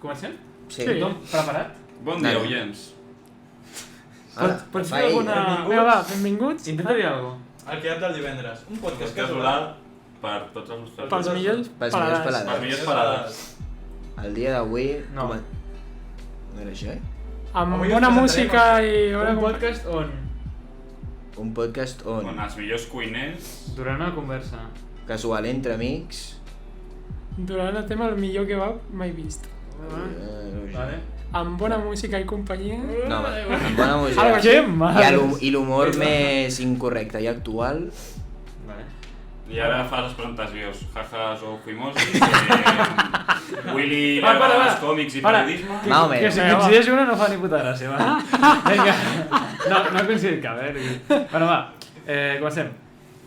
Comencem? Sí. Tothom preparat? Bon dia, oients. Pots fer alguna... Vinga, va, benvinguts. Intenta dir alguna cosa. El quedat del divendres. Un podcast Casual per tots els nostres... Pels millors paladars. Els millors paladars. El dia d'avui... No. No era això, Amb Avui bona us música i... Un podcast on, Un podcast on... On els millors cuiners... durant una conversa, Casual entre amics... Durant el tema el millor kebab mai vist. vale? Amb bona música i companyia. No, amb bona música. Algo així. I l'humor més incorrecte i actual. Vale. I ara fas les presentacions. Jaja, sou Fimosis. Willy, Va, els còmics i periodisme. Más o Que menos. si coincideix una no fa ni puta gràcia, va. Vinga. No ha coincidit cap, Bueno, va, comencem.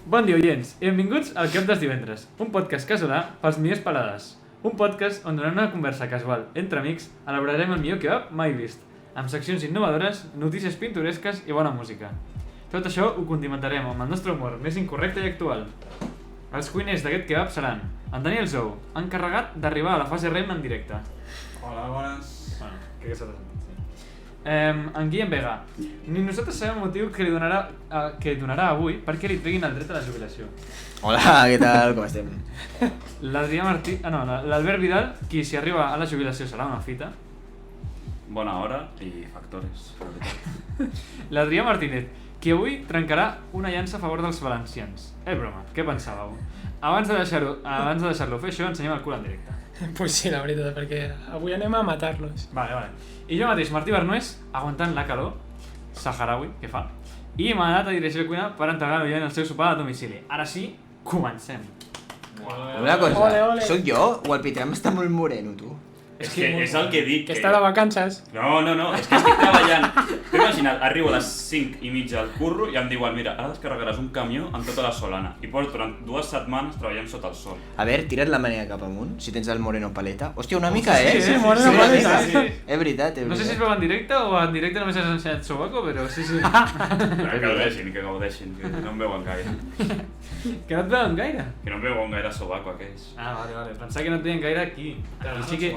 Bon dia, oients, i benvinguts al Kebab dels divendres, un podcast casolà pels millors paladars. Un podcast on durant una conversa casual entre amics elaborarem el millor kebab mai vist, amb seccions innovadores, notícies pintoresques i bona música. Tot això ho condimentarem amb el nostre humor més incorrecte i actual. Els cuiners d'aquest kebab seran en Daniel Zou, encarregat d'arribar a la fase REM en directe. Hola, bones. Bueno, crec que s'ha de sentir, sí. En Guillem Vega. Ni nosaltres sabem el motiu que li donarà avui perquè li treguin el dret a la jubilació. Hola, què tal? Com estem? L'Adrià Martí... l'Albert Vidal, qui si arriba a la jubilació serà una fita. Bona hora i factores. L'Adrià Martínez, qui avui trencarà una llança a favor dels valencians. Broma, què pensàveu? Abans de deixar-lo fer això, ensenyem el cul en directe. Pues sí, la veritat, perquè avui anem a matar-los. Vale. I jo mateix, Martí Bernués, aguantant la calor, saharaui, que fa, i m'ha anat a direcció de cuina per entregar l'oient el seu sopar a domicili. Ara sí, comencem. Una cosa, Ole, ole. soc jo o el Pitram està molt moreno, tu? És que és el que dic. Que està de vacances. No, és que estic treballant. T'he imaginat, arribo a les 5:30 al curro i em diuen, mira, ara descarregaràs un camió amb tota la solana. I porto durant 2 setmanes treballant sota el sol. A veure, tira't la manera cap amunt, si tens el moreno paleta. Hòstia, una mica, sí, moreno paleta. Sí. És veritat, No sé si es veu en directe o en directe només has ensenyat sobaco, però sí. Que gaudeixin, que no em veuen gaire. Que no et veuen gaire. Que no em veuen gaire sobaco aquells. Ah, vale. Pensava que no et veien gaire aquí. Aquí sí que...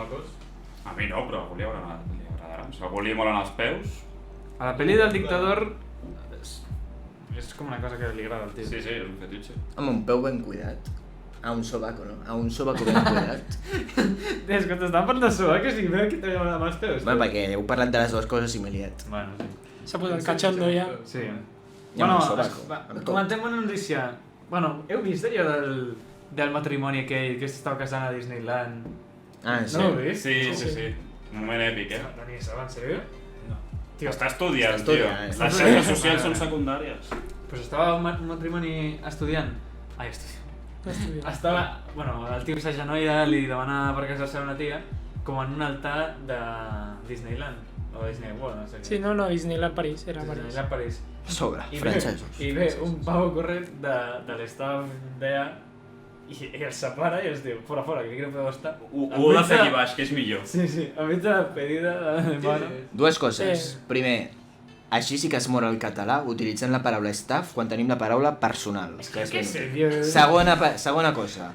A mi no, però a algú li agradarà. Si a algú li molen els peus... A la pel·li del dictador... És com una cosa que li agrada al tio. Sí, és un fetitxe. Amb un peu ben cuidat. A un sobaco, no? A un sobaco ben cuidat. Des que t'estan parlant de sobaco, sí, veu que t'agrada amb els peus. Bueno, perquè heu parlat de les dues coses i m'he liat. Bueno, sí. S'ha posat cachondo ja. Sí. I amb un sobaco. Comentem una notícia. Bueno, heu vist allò del matrimoni aquell que s'estava casant a Disneyland? Ah, sí. No ho heu vist? Sí. Un moment èpic, No n'hi sabeu, en sèrio? No. Tio, Està estudiant, Està tio. estudiant, Les xarxes socials són secundàries. Pues estava un matrimoni estudiant. Ai, estudiant. Estava... Bueno, el tio s'agenolla, li demana per casar-se a una tia com en un altar de Disneyland. O Disney World, no sé què. Sí, no, Disneyland París, era París. Disneyland París. Sobre, I francesos. ve un pavo corrent de l'estaf d'allà i el separa i els diu fora, que aquí no podeu estar. Ho de fer aquí baix, que és millor. Sí, a mig de la pedida de mano. Dues coses. Sí. Primer, així sí que es mor el català utilitzant la paraula staff quan tenim la paraula personal. Què sé, tio? Segona cosa.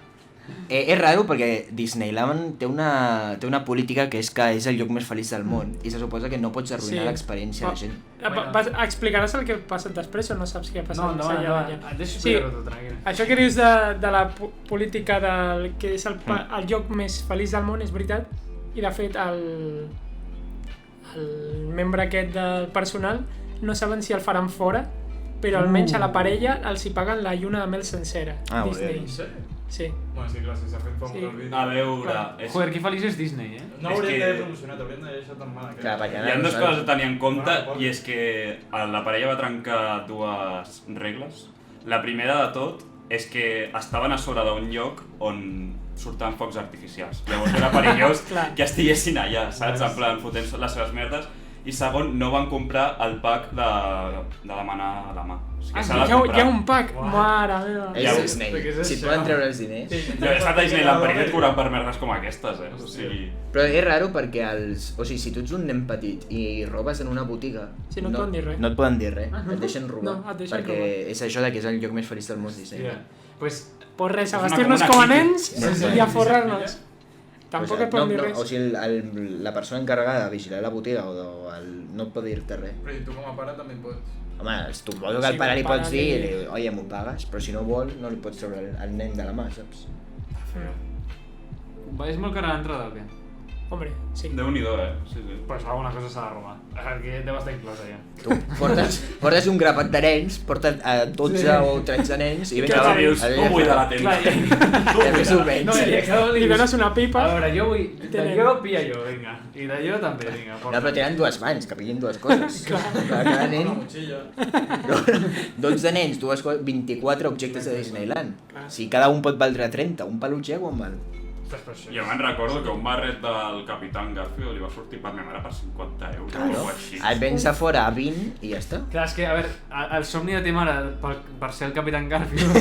És raro perquè Disneyland té una política que és el lloc més feliç del món i se suposa que no pots arruïnar l'experiència de la gent. Explicaràs el que ha passat després o no saps què ha passat? No, endavant. Et deixo explicar-ho tot, tranquil. Això que dius de la política que és el lloc més feliç del món, és veritat, i de fet el membre aquest del personal no saben si el faran fora, però almenys a la parella els hi paguen la lluna de mel sencera. Disney. Sí. Bueno, sí, clar, si s'ha fet fam Sí. el vídeo. A veure... Joder, que feliç és Disney, No És haurien que- d'haver promocionat, haurien d'haver deixat tan mal. Clar, perquè Hi ha dues coses a tenir en compte No, i és que la parella va trencar dues regles. La primera de tot és que estaven a sobre d'un lloc on surten focs artificials. Llavors era perillós Clar. que estiguessin allà, saps? En plan, fotent les seves merdes. I segon, no van comprar el pack de demanar a la mà. O sigui, s'ha de Hi ha comprar. un pack, mare meva. Ja És ho- Disney. perquè és Si això. et poden treure els diners. Jo he estat a Disneyland per què et cobren per merdes com aquestes, O sigui... Però és raro perquè si tu ets un nen petit i robes en una botiga... Sí, no et poden dir res. No et poden dir res, et deixen robar. No, et deixen perquè robar. és això que és el lloc més feliç del món, Disney. Pues Pues res, a És una vestir-nos comuna com a hippie. nens Sí, i a forrar-nos. Tampoc et poden dir res. O sigui, la persona encarregada de vigilar la botiga no et pot dir-te res. Però i tu com a pare també pots. Home, tu suposo que al Sí, pare li el pare pots dir, oye, m'ho pagues, però si no vol, no li pots treure el nen de la mà, saps? És molt cara l'entrada o què? Hombre, sí. Déu-n'hi-do, Sí. Pues alguna cosa s'ha de robar. Aquí deu estar inclosa ja. Tu portes un grapat de nens, portes 12 o 13 nens i Cada dius, tu buida la tenda. Ja més o menys. No, i a cada un Li dones una A pipa. veure, jo vull... De Tenen- jo pilla jo, vinga. I de jo també, vinga. No, però tenen dues mans, que pillin dues coses. Cada nen... Una motxilla. 12 nens, 24 objectes de Disneyland. Si cada un pot valdre 30, un peluche quan val? Jo me'n recordo que un barret del Capitán Garfield li va sortir per meva mare per 50 euros o Claro. alguna així. El vens a fora a 20 i ja està. Clar, és que, a veure, el somni de ta mare per ser el Capitán Garfield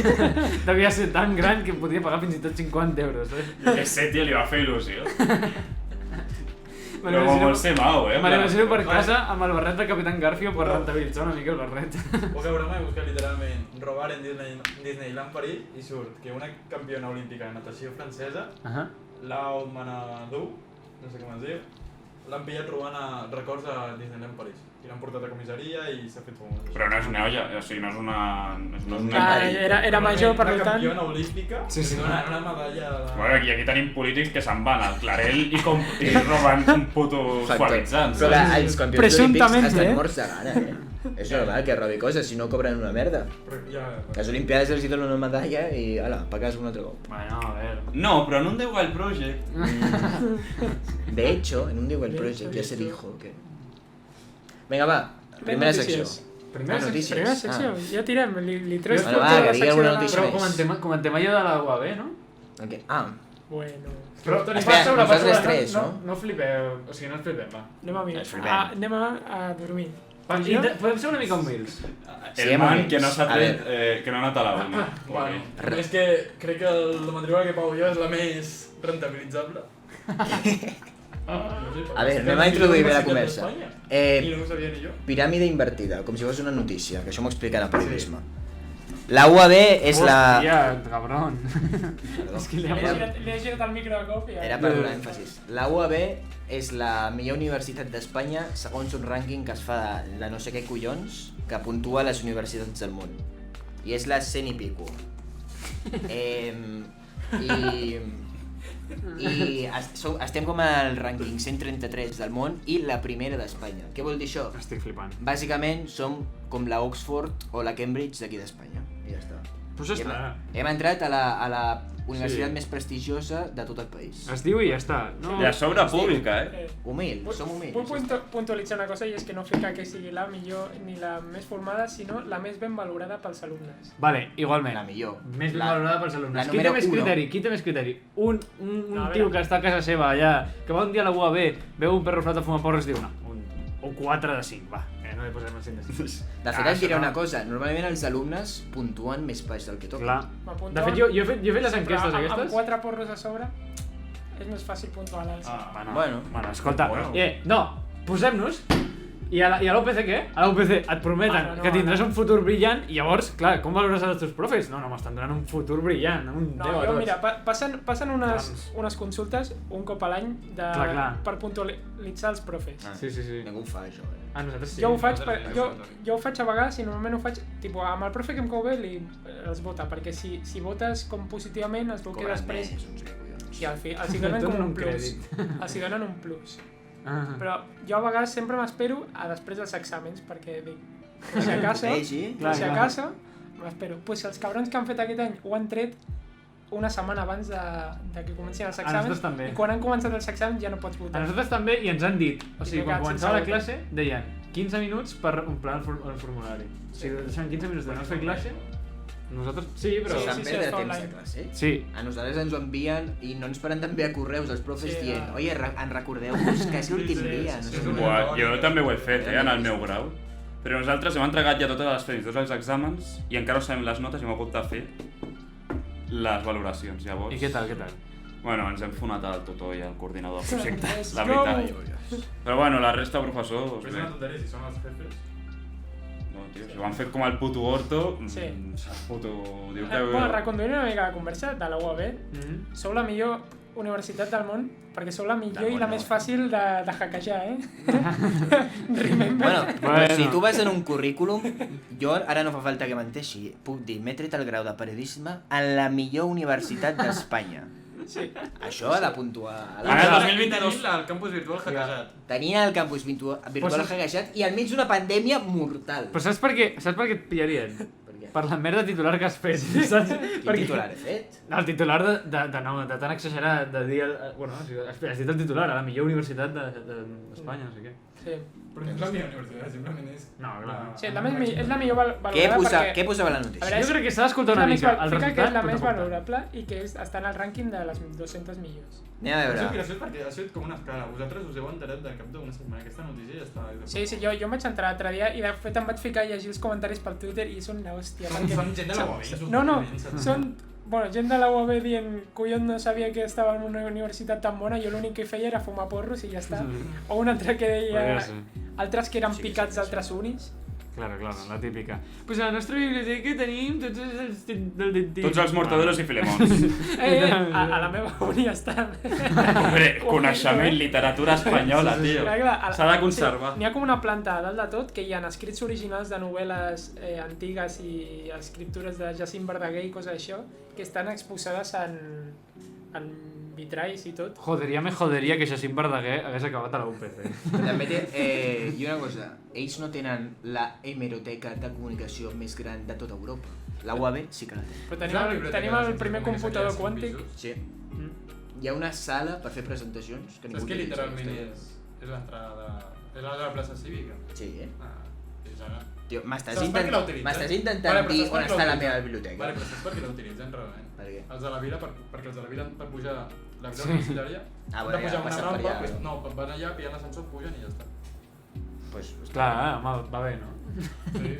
devia ser tan gran que podia pagar fins i tot 50 euros, eh? Jo què sé, tio, li va fer il·lusió. Però com vol ser mau, Me l'imagino per casa amb el barret de Capitán Garfield per rentabilitzar una mica el barret. Poca broma, he buscat literalment robar en Disneyland París i surt que una campiona olímpica de natació francesa, Lau Manadou, no sé com es diu, l'han pillat robant records a Disneyland París. I l'han portat a comissaria i s'ha fet famós. Però no és neulla, o sigui, no és una... Era major, per Una tant... campiona olímpica Sí. donant una medalla a la... Bueno, i aquí tenim polítics que se'n van al Clarell i roben un puto suavitzant. Però que els campions Presumptament, olímpics estan eh? morts de gana, És normal que robi coses, si no cobren una merda. Però ja... Les Olimpiades els hi donen una medalla i, ala, pa casa un altre cop. Bueno, a veure... No, però en un The Wild Project. De hecho, en un The Wild Project ya se dijo que... Vinga, va, primera secció. Primera notícies. Primera secció, ja tirem, li treus Bueno, fotos va, a la que digui secció alguna de la- notícia. Però comentem allò de la UAB, no? Okay. Ah, Bueno, Però Espera, nosaltres tres, no? No flipeu, o sigui, no us flipem, va. anem a mirar. Ens flipem. Anem a dormir. Va, Jo? podem ser una mica humils. Sí, El man amigues. que no s'ha A tret, que no ha anat a la una. Bueno, és que crec que la matrícula que pago jo és la més rentabilitzable. a veure, anem a introduir bé la conversa. I no ho sabia ni jo. Piràmide invertida, com si fos una notícia, que això m'ho explicarà periodisme. La UAB és la... Hòstia, cabron. És que li ha Li he girat el micro de cop i... Era per donar èmfasis. La UAB és la millor universitat d'Espanya segons un rànquing que es fa de no sé què collons que puntua les universitats del món. I és la 100 i pico. Estem com al rànquing 133 del món i la primera d'Espanya. Què vol dir això? Estic flipant. Bàsicament som com la Oxford o la Cambridge d'aquí d'Espanya. I ja està. Però això està. Hem entrat a la universitat més prestigiosa de tot el país. Es diu i ja està. No, I a sobre pública, Humil, som Vull humils. puntualitzar una cosa i és que no fica que sigui la millor ni la més formada, sinó la més ben valorada pels alumnes. Vale, igualment. La millor. Més ben La- valorada pels alumnes. la Qui té número més uno. criteri? Qui té més criteri? Un a tio veure. que està a casa seva allà, que va un dia a la UAB, veu un perro flat a fumar porres i diu, no, un 4 de 5, va, no li posem el 5 de 5. De fet, et diré una cosa, normalment els alumnes puntuen més baix del que toca. Clar. M'apunto- De fet, jo he fet les Sí, però enquestes amb aquestes. 4 porros a sobre és més fàcil puntuar l'alça. Bueno. Bueno, escolta, Bueno. no, posem-nos i a l'UPC què? A l'UPC et prometen Bueno, no, que tindràs no. un futur brillant i llavors, clar, com valores els teus profes? No, m'estan donant un futur brillant, un 10 No, a jo, tots. mira, passen Trams. unes consultes un cop a l'any Clar. per puntualitzar els profes. Ah, Sí. Ningú ho fa, això. Nosaltres sí. Jo ho faig, nosaltres jo ho faig a vegades i normalment ho faig tipus, amb el profe que em cau bé els vota, perquè si votes com positivament es veu que Cobren després més, no sé què collons. i al fi els hi donen Donen com un un plus. crèdit. Els hi donen un plus. Ah. Però jo a vegades sempre m'espero a després dels exàmens, perquè dic, si a casa, Vegi. Clar, si a clar. casa, m'espero. Pues si els cabrons que han fet aquest any ho han tret una setmana abans de que comencin els exàmens, nosaltres també. i quan han començat els exàmens ja no pots A votar. nosaltres també, i ens han dit, o sigui, I quan negats començava la sense classe, deien 15 minuts per omplir el formulari. O sigui, deixaven 15 minuts de no fer classe, nosaltres sí, però... Sí, Van sí, perdre es fa temps de online. classe. Sí. A nosaltres ens ho envien i no ens paren d'enviar correus als profes Sí, dient no. oye, en recordeu-vos que és l'últim Sí, dia. sí, No sí, sé sí. què. Buah, jo també ho he fet, en el meu grau. Però nosaltres hem entregat ja totes les feines, tots els exàmens, i encara no sabem les notes i hem hagut de fer les valoracions, llavors. I què tal, què tal? Bueno, ens hem fonat al tutor i al coordinador del projecte, Let's la go! veritat. Però bueno, la resta de professors... Però és una tonteria si són els jefes. No, tio, si ho han fet com el puto orto, Sí. puto... Diu que... Bueno, reconduint una mica la conversa de la UAB, Mm -hmm. sou la millor universitat del món perquè sou la millor i la més fàcil de hackejar, Remember. Bueno, si tu vas en un currículum, jo ara no fa falta que menteixi, puc dir, m'he tret el grau de periodisme en la millor universitat d'Espanya. Sí. Això ha de puntuar. Ara el 2022 el campus virtual hackejat. Tenia el campus virtual hackejat i al mig d'una pandèmia mortal. Però saps per què et pillarien? Per la merda titular que has fet, saps? Quin titular he fet? No, el titular de tan exagerat, de dir... Bueno, has dit el titular, a la millor universitat d'Espanya, no sé què. Sí. Però no és la millor universitat, simplement és... No, clar. Sí, és la millor valorada perquè... Què posava la notícia? Jo crec que s'ha d'escoltar una mica el resultat. Que és la més valorable i que està en el rànquing de les 200 millors. Anem a veure. És graciós perquè ha sigut com una escala. Vosaltres us heu enterat de cap d'una setmana. Aquesta notícia ja està... Sí, jo em vaig entrar l'altre dia i de fet em vaig ficar a llegir els comentaris pel Twitter i són una hòstia. Són gent de la UAB. No, són... Bueno, gent de la UAB dient collons no sabia que estava en una universitat tan bona, jo l'únic que feia era fumar porros i ja està. O un altre que deia... Altres que eren picats d'altres unis. Claro, la típica. Pues a la nostra biblioteca tenim tots els del dentista. Tots els mortaderos i filemons. A la meva uni estan. Hombre, coneixement, literatura espanyola, tio. S'ha de conservar. N'hi ha com una planta a dalt de tot que hi ha escrits originals de novel·les antigues i escriptures de Jacint Verdaguer i coses d'això que estan exposades en vitralls i tot. Joderia me joderia que Jacint Verdaguer hagués acabat a la UPC. També i una cosa, ells no tenen la hemeroteca de comunicació més gran de tota Europa. La UAB sí que la té. Però tenim el primer computador quàntic. Sí. Hi ha una sala per fer presentacions que ningú... Saps que literalment és l'entrada de... És la plaça cívica? Sí, És ara. Tio, m'estàs intentant dir on està la meva biblioteca. Vale, però saps per què la utilitzen realment? Per què? Els de la vila, perquè els de la vila per pujar la vila universitària han de pujar una rampa, no, van allà, pillen l'ascensor, pugen i ja està. Pues, clar, home, va bé, no? Sí.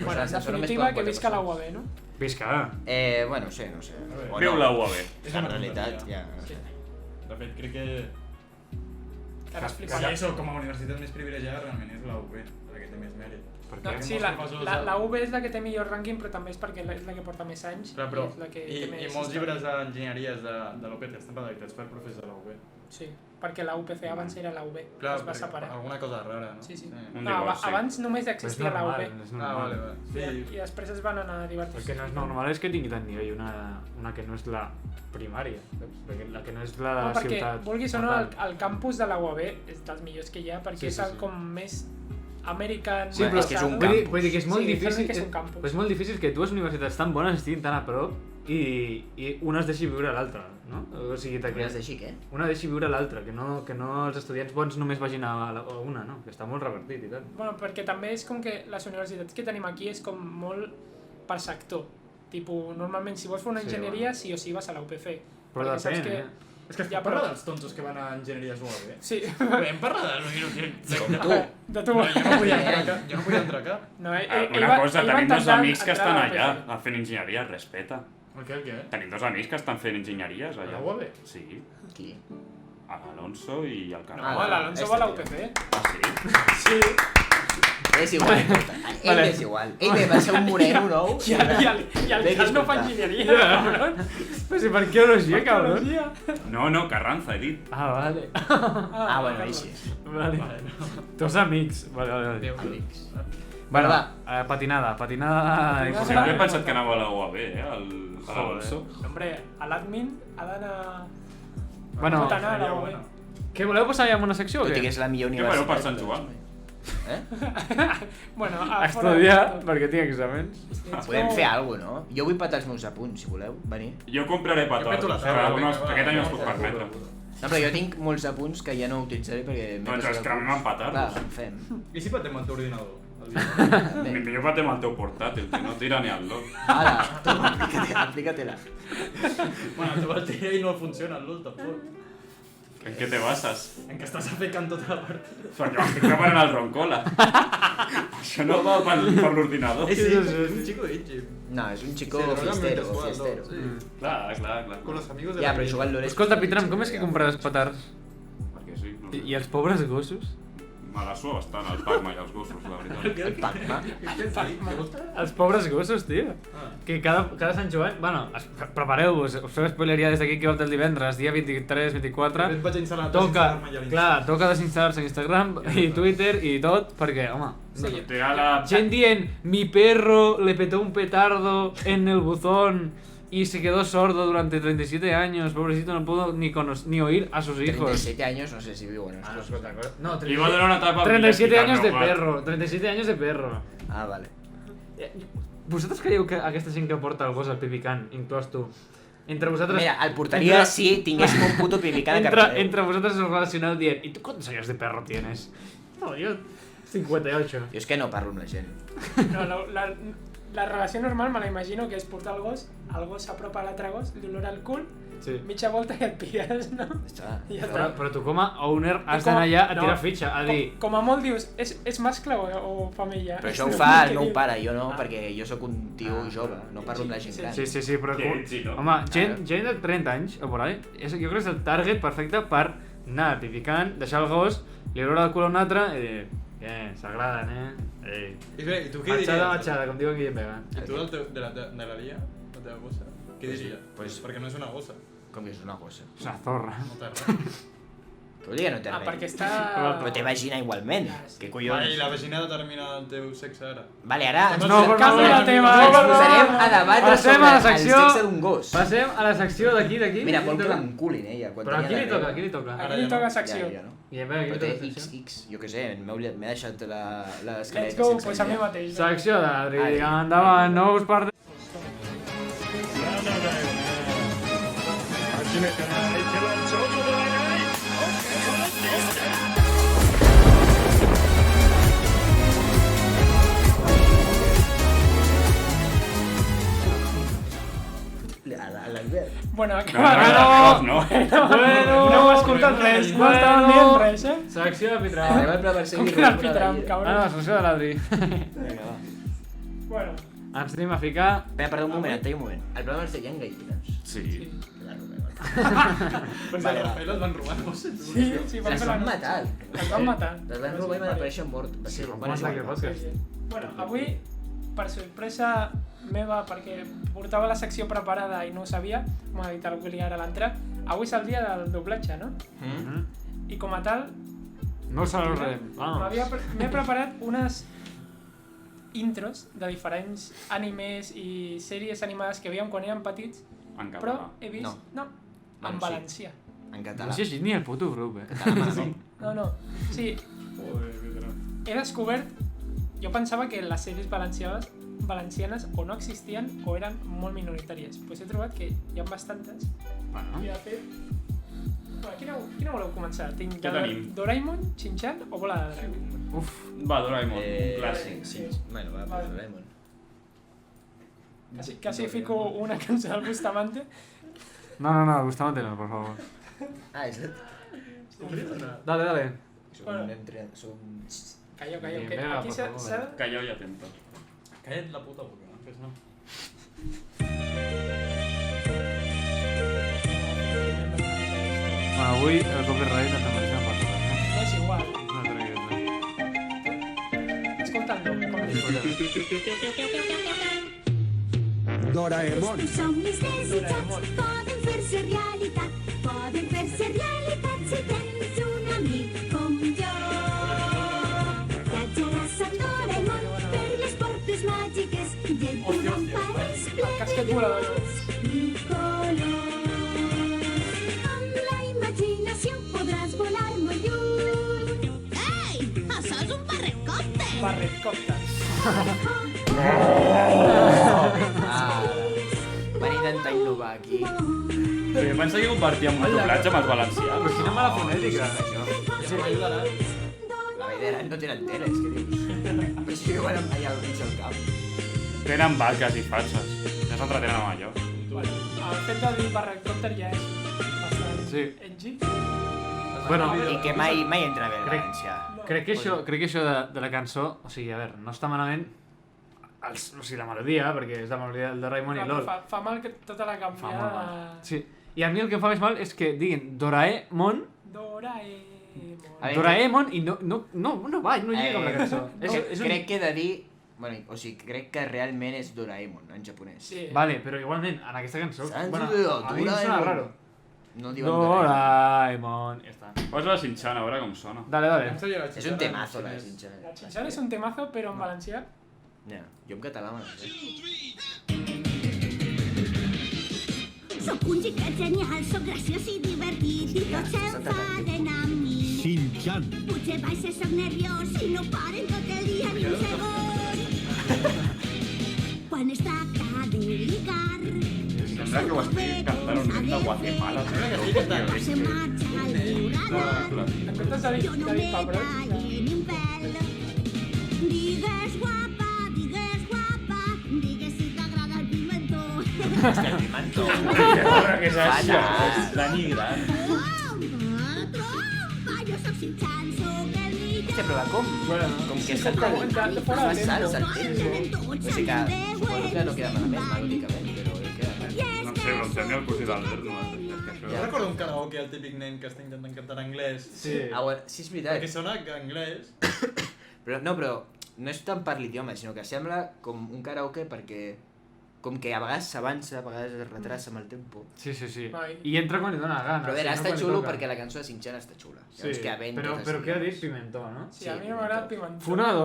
Bueno, en definitiva, que visca la UAB, no? Visca. Bueno, no sé. Viu la UAB. En realitat, ja... De fet, crec que... explicar. Per això, com a universitat més privilegiada, realment és la UB, la que té més mèrit. No, sí, la UB és la que té millor rànquing, però també és perquè és la que porta més anys. Clar, però, és la que i té més molts llibres d'enginyeries de l'UPC estan redactats per professors de la UB. Sí, perquè la UPC abans era la UB, clar, es va separar. Alguna cosa rara, no? Sí. Un No, divorci. abans només existia la UB. Vale. I després es van anar divertint. El que no és normal és que tingui tant nivell una que no és la primària, saps? Perquè la que no és la No, perquè, ciutat. vulguis o no, el campus de la UAB és dels millors que hi ha, perquè és el com més American... Sí, però és que és un campus. Vull dir que és molt difícil, que és un campus. és molt difícil que dues universitats tan bones estiguin tan a prop i una es deixi viure a l'altra, no? O sigui, Una es deixi què? una deixi viure a l'altra, que no els estudiants bons només vagin a una, no? Que està molt revertit i tal. Bueno, perquè també és com que les universitats que tenim aquí és com molt per sector. Tipo, normalment si vols fer una enginyeria sí o sí vas a la UPC. Però Perquè saps depèn, És que Ja, parla però- dels tontos que van a enginyeries UAB. Sí. Vam parlar de Com tu. De tu. No, jo no podia entrar a cap. No, Una cosa, tenim dos amics que estan allà fent enginyeria, respeta. El què? Tenim dos amics que estan fent enginyeries allà. A la UAB? Sí, Qui? l'Alonso i el Carlos. No, l'Alonso va a la UPC. Ah, sí? Sí. És igual. Ell és igual. Ell va ser un moreno nou. I el Cas no fa enginyeria, cabron. Però si per arqueologia, cabrón. No, Carranza, he dit. Ah, vale. Bueno, ahí sí. Vale. Dos amics. Vale. Amics. Bueno, Va. patinada. Sempre he pensat que anava a la UAB, l'Alonso. Hombre, a l'admin ha d'anar... Bueno, Pot anar a la UAB. què voleu passar ja amb una secció o Tot i què? que és la millor Què universitat. fareu per Sant Joan? Bueno, A estudiar, perquè tinc exàmens. Podem fer alguna cosa, no? Jo vull petar els meus apunts, si voleu, venir. Jo compraré Jo peto la patates, taula, però vinga, aquest any no es va, puc va, permetre. No, però jo tinc molts apunts que ja no utilitzaré perquè... Doncs els cremem amb patates. Clar, en fem. I si patem el teu ordinador? El dia? Millor patem el teu portàtil, que no tira ni al lot. Ala, toma, aplica-te-la. Bueno, tu vas tirar i no funciona el LOL, tampoc. En què te bases? En què estàs aplicant tota la partida. Però jo estic preparant el roncola. Això no va per l'ordinador. Sí, és un chico itchy. No, és un chico Se droga fiestero, mientras juega al fiestero. LOL, sí. Clar. Con los amigos de Ja, la però vida. jugar al LOL és... Escolta, Pitram, com és que compraràs petards? Perquè sí, no sé. I els pobres gossos? Me la sua bastant, el Pac-Man i els gossos, la veritat. El Pac-Man. Els pobres gossos, tio. Que cada Sant Joan... Bueno, prepareu-vos, us feu spoileria des d'aquí que volta el divendres, dia 23, 24. Vaig instal·lar Toca desinstalar-se Instagram i Twitter i tot, perquè, home... Sí, Té a la... Gent dient, mi perro le petó un petardo en el buzón y se quedó sordo durante 37 años, pobrecito, no pudo ni oír a sus hijos. 37 años, no sé si viu en els cossos. No, Li va donar una tapa... 37 años de perro, 37 años de perro. Ah, vale. Vosaltres creieu que aquesta gent que porta el gos al pipicant, inclòs tu, entre vosaltres... Mira, el portaria si tinguéssim un puto pipicant a carrer. Entre vosaltres os relacioneu dient, ¿y tú cuántos años de perro tienes? No, yo 58. Jo és que no parlo amb la gent. No, la relació normal me la imagino que és portar el gos s'apropa a l'altre gos, li olora el cul, Sí. mitja volta i et pires, no? Està... I ja està. Però tu com a owner has d'anar allà a tirar fitxa, a dir... Com a molt dius, és mascle o femella? Però això ho fa el meu pare, jo no, perquè jo sóc un tio jove, no parlo amb la gent gran. Sí, però... Que sí, no? Home, gent de 30 anys, o por ahí, jo crec que és el target perfecte per anar pipicant, deixar el gos, li olora el cul a un altre i dir... s'agraden, Ei. I tu què diries? Machada, com diuen Guillem Vega. I tu de la Lia, la teva gossa, què diries? Pues- Perquè no és una gossa, Com que és una gossa. És una zorra. no té res. Què vol dir que no té res? perquè està... Però té vagina igualment. Què Ai, collons? la vagina determina el teu sexe ara. Vale, ara ens No, per Canvia la teva! posarem a debatre Passem sobre a la el secció- sexe d'un gos. Passem a la secció d'aquí. Mira, vol que l'enculin, ella. quan Però a tenia qui li la toca? A regla. qui li toca? Ara Aquí li ja no. toca Ja, secció. ja no. Guillem Vega, a qui Però li té toca la secció? XX, jo què sé, m'he deixat l'esqueleta Let's go, pues a mi mateix. Secció d'Adri, Adri. endavant, no us perdeu. L'Albert. Bueno, No, acaba... no. Bueno, No ho has escoltat res, no estàvem dient res, Secció de Anem Pitram. al pla per Com seguir. que l'arbitram, Ah, cabrón. no, secció de l'Adri. Vinga, va. Bueno, Ens anem a ficar... Espera, perdó un moment, un moment. El programa és de Jan Gallines. Sí. Claro, Pues Vale, a va. Rafael les van robar gosses. sí, van Les fer la van nota. matar. Les van matar. Les van robar i van aparèixer mort. Va ser com bona està aquí el jugada. podcast. Sí, sí. Bueno, avui, per sorpresa meva, perquè portava la secció preparada i no ho sabia, m'ha dit el Willy ara a l'entrar, avui és el dia del doblatge, no? Mm? I com a tal, No sabeu res. Vamos. m'he preparat unes intros de diferents animes i sèries animades que veiem quan érem petits, En però català. he vist... No. en Bueno, sí. valencià. En No català. sé si ni el puto grup, No. Sí, he descobert... Jo pensava que les sèries valencianes o no existien o eren molt minoritàries. Doncs he trobat que hi ha bastantes. Bueno. I de fet... Bueno, quina voleu començar? Tinc Què tenim? Doraemon, Shin-chan o Bola de Dragó? Uf. Va, Doraemon, un clàssic. Sí. Bueno, va, Vale. pues Doraemon. Casi fico una cançó del Bustamante. No, Bustamante no, por favor. Ah, és el... Dale. Som Bueno. un som... Calla, Bien, que venga, aquí por s'ha... favor. Calleu i atento. Calla't la puta boca, no fes no. Bueno, avui el copyright el també s'ha passat, No és igual. No, tranquil. Escolta'm, com Doraemon. Som mis desitjats, poden fer-se realitat. Poden fer-se realitat si tens un amic com jo. Viatjaràs amb Doraemon per les portes màgiques i et diran país el casquet volador. i colors. Amb la imaginació podràs volar molt lluny. Ei, això és un barricòpter! Barretcòpters. Van intentar innovar aquí. Però jo pensava que compartíem un doblatge amb els valencians. Però quina mala fonètica. Sí, m'ajudarà. La Vedera no tenen teles, què dius? Però si viuen allà al mig del camp. Tenen vaques i fatxes. Ja s'entretenen amb allò. El fet de dir barretcòpter ja és bastant Sí. edgy. Bueno, I que mai entra bé el Crec- valencià. crec que això de la cançó, o sigui, a veure, no està malament, o sigui, la melodia, perquè és la melodia del Doraemon i LOL. Fa mal que tota la Fa molt canviada... mal. Sí. I a mi el que em fa més mal és que diguin Doraemon Doraemon. Doraemon i no va, no llega amb la cançó. Crec que he de dir... Bueno, o sigui, crec que realment és Doraemon, en japonès. Sí. Vale, però igualment, en aquesta cançó... Sanji Bueno, de a mi em sona Doraemon. raro. No diuen Doraemon. Doraemon. Ja està. Posa la Shin-chan a veure com sona. Dale. És un temazo, la Shin-chan. La Shin-chan és un temazo, però en valencià... Ja, jo en català me la sé. Sóc un xiquet genial, sóc graciós i divertit i tots s'enfaden amb mi. Shin-chan. Potser vaig ser soc nerviós i no paren tot el dia ni un segon. Quan es tracta de ligar, Sembla que ho estigui cantant un nen de Guatemala. se marxa al lliurador. En comptes de Jo no dir me pebrots... tallen ni un pèl. Digues guapa, digues si t'agrada el pimentó. El pimentó. Què és això? Fatal. Dani Gran. Trompa, jo sóc Shin-chan, sóc el millor. Hòstia, però com? Com que salta de fora fa del salts al tempo. tempo. O sigui que suposo que no queda malament, melòdicament, però queda malament. No sé, però em sembla el cosí d'Albert, no? És que Jo recordo un karaoke al típic nen que està intentant cantar en anglès. Sí. Ah, bueno, sí, és veritat. Perquè sona que anglès. Però no és tant per l'idioma, sinó que sembla com un karaoke perquè com que a vegades s'avança, a vegades es retrassa amb el tempo. Sí. Ai. I entra quan li dona la gana. Però a veure, no està quan li xulo toca. perquè la cançó de Shin-chan està xula. Sí, Llavors que ben però totes què ha les- dit Pimentó, no? Sí, a mi no m'agrada el pimentó. Funado.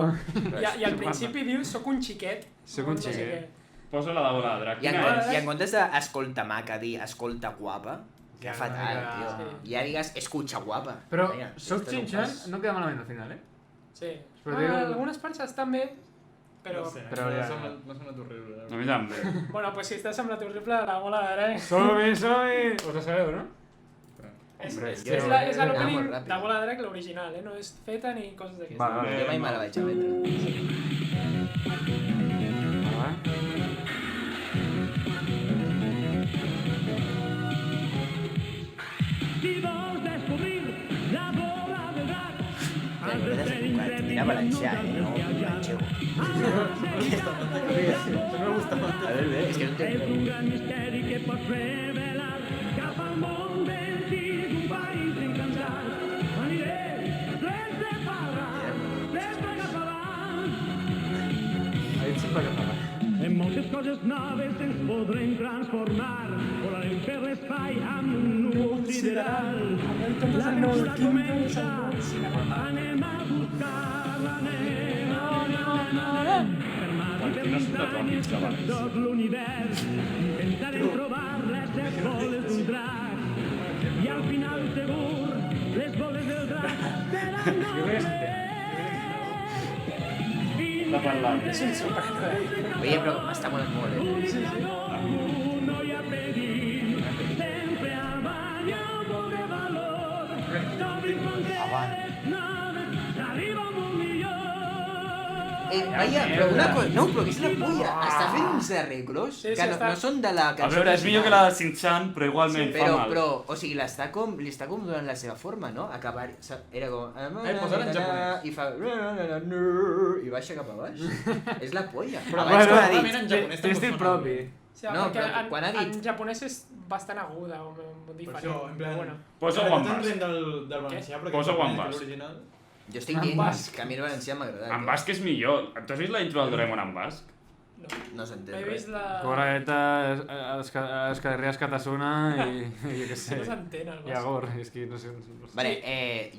I al principi diu, soc un xiquet. Soc un no sé xiquet. què. Posa la de bola de drac. I en, Quina és? I en comptes d'escolta maca, dir escolta guapa, que Ja, fatal, vinga. tio. Sí. Ja digues escucha guapa. Però Vinga, Soc esto no Shin-chan pas. no queda malament al final, eh? Sí. Però diu- Algunes parts estan bé, però... No sé, però ja- m'ha sonat horrible. A mi també. Bueno, pues si estàs semblat horrible, la bola d'ara, Som-hi! Us la sabeu, no? Hombre, jo- És jo- l'opening molt ràpid. de bola d'ara l'original, no és feta ni coses d'aquestes. Vale. Jo mai me la vaig emetre. Mira valencià, no manxego. No me gusta molt. A veure, és que no entenc res. gran misteri que pots revelar cap al món d'encis un país encantat. Aniré res de parra, sempre cap avant. Ha dit sempre català. En moltes coses noves ens podrem transformar. Volarem per l'espai amb un núvol sideral. La nostra comença, anem a buscar-la, anem. Per mar i per muntanyes, per tot l'univers. Intentarem trobar les boles d'un drac. I al final segur, les boles del drac seran nostres. Està parlant. Oye, però m'està molant molt, eh? No hi ha perill, sempre avant hi ha un poc de valor. T'obrim fronteres noves, arriba un món millor. Vaja, però una cosa... No, però que és una polla. Està fent uns arreglos Sí, que sí, no, està- no són de la A cançó veure, és millor que la de Shin-chan, però igualment fa mal. Però, o sigui, li està com donant la seva forma, no? Acabar... Era com... posar en japonès. I fa... I baixa cap a baix. És la polla. Però Abans quan ha normalment dit... en Té japonès té també estil sona propi. Sí, No, perquè però quan ha dit- en japonès és bastant aguda o diferent. Per això, en plan... Bueno. Posa no One entenc del valencià, però Posa que One en Bass. l'original... Jo estic En dient basc. que a mi el valencià m'ha agradat. En basc és millor. Tu has vist la intro del Doraemon en basc? No s'entén He res. vist la... Correcte, escaderrias Katasuna i jo què sé. No s'entén el I Agor, és que no sé... Vale,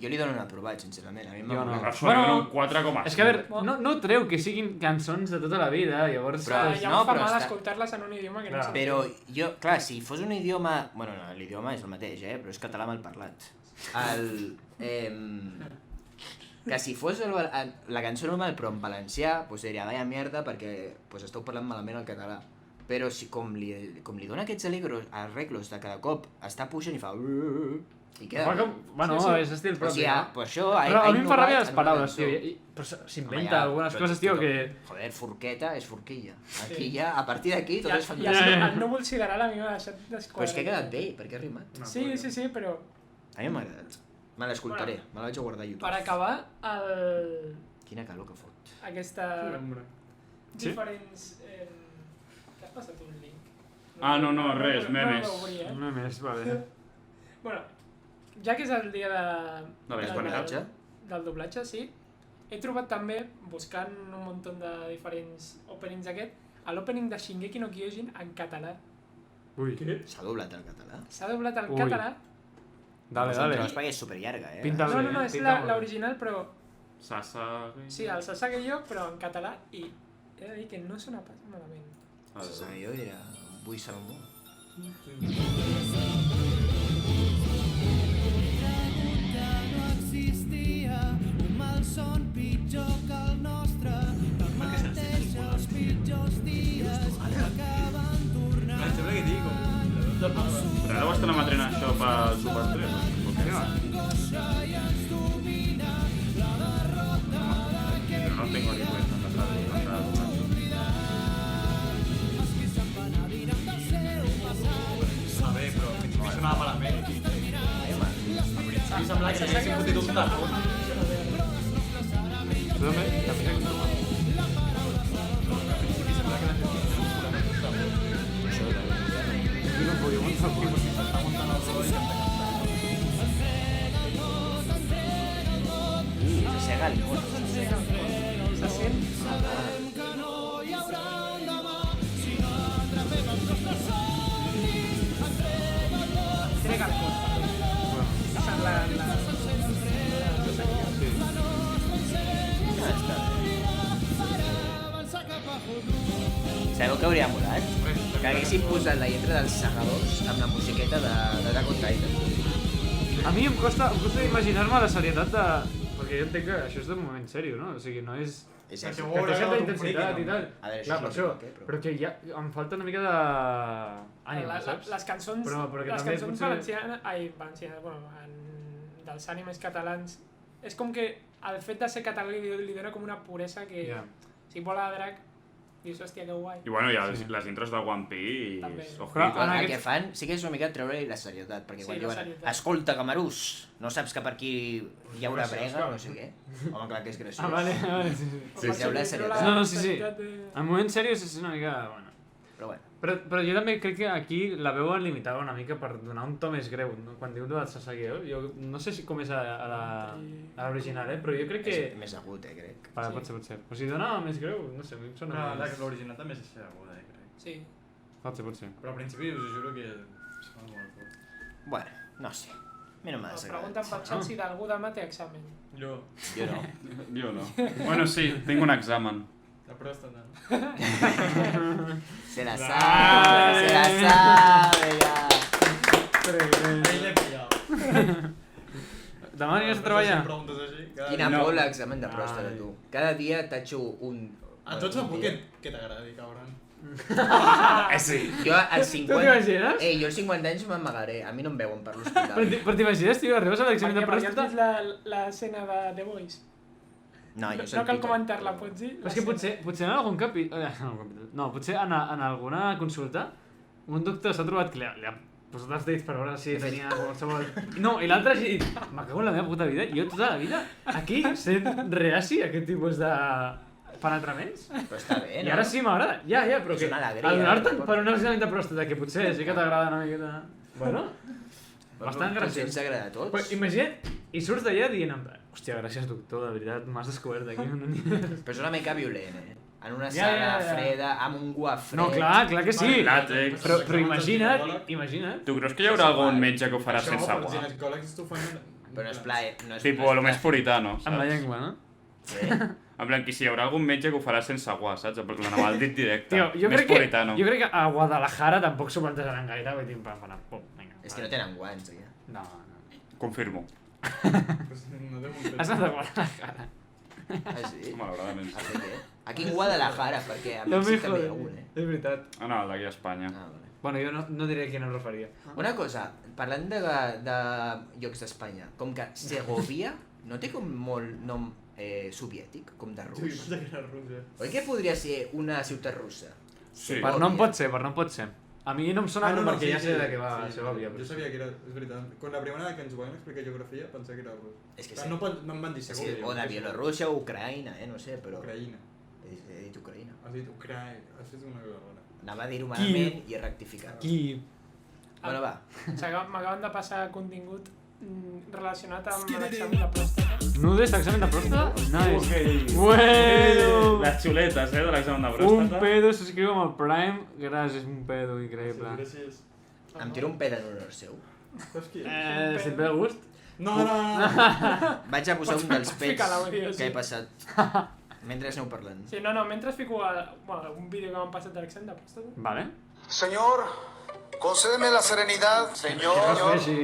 jo li dono un aprovat, sincerament. A mi m'ha Jo no. molat. Això bueno, un 4,5. És que a veure, no treu que siguin cançons de tota la vida, llavors... Però- Ja no, em fa però mal està- escoltar-les en un idioma que no Clar. s'entén. Però jo, clar, si fos un idioma... Bueno, no, l'idioma és el mateix, però és català mal parlat. Que si fos la cançó normal però en valencià, doncs diria vaya mierda perquè doncs esteu parlant malament el català. Però si com li dona aquests arreglos de cada cop, està pujant i fa... I queda... Bueno, Sí, sí. és estil O propi, sigui, no? pues això... Però a mi em fa ràbia les en una paraules, cançó. tio. Però s'inventa Home, ja, algunes però- coses, tio, que... Joder, forqueta és forquilla. Aquí Sí. ja, a partir d'aquí, tot I, és i fantàstic. el núvol sideral a mi m'ha deixat Però desquadrat. és que ha quedat bé, perquè ha rimat. Sí, però A mi m'ha agradat. Me l'escoltaré, me la vaig a guardar a YouTube. per acabar, Quina calor que fot. aquesta... Sí? diferents... Què has passat un link? Ah, no, res, memes. No l'obri, No més, vale. Bueno, ja que és el dia De la hispanitat. del doblatge, sí, he trobat també, buscant un munt de diferents openings aquest, l'opening de Shingeki no Kyojin en català. Ui. S'ha doblat al català. S'ha doblat al Ui. català. Dale, No, dale. perquè és superllarga, Pinta-li. No, és pinta molt bé. l'original, però Sasagi... sí, el Sasageo, però en català, i he de dir que no sona pas malament. Jo era Vull Salomó. Em sembla que digui com... Però ara ho estan emetent això pel Super 3, o què? Yo no tengo ni cuenta, no sabes. Sona bé, però al principi sonava malament. Al principi semblava que haguessin fotit un tacó. Se sega el món. Se sent? Entrega el cos. Sabeu què hauria molat? Que haguessin posat la lletra dels segadors amb la musiqueta d'Attack on Titan. A mi em costa imaginar-me la serietat de... Perquè jo entenc que això és de moment sèrio, no? O sigui, no és... És Això èpic. ho Que haurà té certa acabat un intensitat friqui, i no? tal. A veure, Clar, això per és això. lògic, però... Però que ja em falta una mica de... ànima, saps? Les cançons, Però que les també cançons potser- valencianes, bueno, dels ànimes catalans, és com que el fet de ser català li dona com una puresa que Ja. si vol a drac, dius, hòstia, que guai. I bueno, hi ha les intros de One Piece, També. ojito. Però El aquest- que fan sí que és una mica treure-li la serietat, perquè Sí, quan la diuen serietat. escolta, Camarús, no saps que per aquí hi haurà Graciós, brega, clar. no sé què? Home, clar que és graciós. Ah, vale, vale, sí, sí. Sí, sí, la serietat. No, no, sí, sí. serietat de- En moments serios és una mica... Bueno. Però bueno, Però jo també crec que aquí la veu en limitava una mica per donar un to més greu, no? Quan diu del Sasageo, jo no sé si com és a l'original, però jo crec que... és més agut, crec. Va, pot ser. Però si donava més greu, no sé, a mi em sona més... L'original també és aguda, crec. Sí. Pot ser. Però al principi us juro que sona molt fort. Bueno, no sé. A mi no m'ha Em desagradat. pregunten per xat si d'algú demà té examen. Jo, Jo no. Yo no. Bueno, sí, tengo un examen. la pròstata. Se la sabe ja. Ahí l'he pillat. Demà anies a treballar? Si em preguntes així, cada Quina No. por l'examen de pròstata, Ai. tu. Cada dia t'atxo un... A tots un segur dia. que t'agradi, cabron. Sí. Jo als 50... Tu t'imagines? Ei, jo als 50 anys m'amagaré. A mi no em veuen per l'hospital. Però t'imagines, tio, arribes a l'examen de Perquè has pròstata... vist l'escena de The Voice. No, jo soy No cal pico. comentar-la, pots dir? Però és que potser en algun capítol... No, potser en alguna consulta un doctor s'ha trobat que li ha posat els dits per veure si tenia qualsevol... No, i l'altre ha dit, me cago en la meva puta vida, jo tota la vida aquí sent reaci a aquest tipus de penetraments. Però està bé, I no? ara sí m'agrada. Ja, però És que una alegria, al donar-te'n no? per un examen de pròstata, que potser sí que t'agrada una miqueta... Bueno, bastant Potser graciós. ens agrada a tots. Però imagina't, i surts d'allà dient, en plan, hòstia, gràcies doctor, de veritat, m'has descobert aquí un univers. Però és una mica violent, En una Ja, sala ja, ja. freda, amb un guaf fred... No, clar que sí. Làtex. Però imagina't. Tu creus que hi haurà algun metge que ho farà Això, sense però els agua? ginecòlegs t'ho fan... Però no és plaer, no és... Tipo, no lo més puritano, Amb la saps? llengua, no? Sí. En plan, que si hi haurà algun metge que ho farà sense agua, saps? En plan, amb el dit directe. Tio, jo Més crec, que, puritano. jo crec que a Guadalajara tampoc s'ho plantejaran gaire, vull dir, pam, pum, vinga. És que no tenen guants, aquí. No. Confirmo. Pues no té molt Has anat a Guadalajara. Ah, sí? Malauradament. A fer què? Aquí en Guadalajara, perquè a No mi sí m'hi també hi ha jodes. un, És veritat. Ah, no, d'aquí a Espanya. Ah, vale. Bueno, jo no diré a quin em referia. Una cosa, parlant de llocs d'Espanya, com que Segovia no té com molt nom soviètic, com de Jo rus. pensava que era Rússia. Oi que podria ser una ciutat russa? Sí. Per nom pot ser, per nom pot ser. A mi no em sona no, perquè sí, ja sé sí, de què va sí, Segovia. Jo sabia que era, és veritat. Quan la primera vegada que ens ho van explicar geografia, pensava que era rus. És que Però sí. no em van dir Sí, Segovia. o de Bielorússia o Ucraïna, no sé, però... Ucraïna. He dit Ucraïna. Has dit Ucraïna. Has fet una cosa rara. Anava a dir-ho malament i he rectificat. Qui? Bueno, va. M'acaben de passar contingut relacionat amb l'examen de pròstata. Nudes, examen de pròstata? Nice. Bueno! Les xuletes, de l'examen de pròstata. Un pedo s'escriu amb el Prime. Gràcies, un pedo increïble. Gràcies. Em tiro un ped en honor seu. Saps qui? Si et ve de gust. No. Vaig a posar un dels pets ficar l'àudio, sí. que he passat. Mentre aneu parlant. Sí, no, mentre fico un vídeo que m'han passat de l'examen de pròstata. Vale. Señor, concédeme la serenidad. Señor,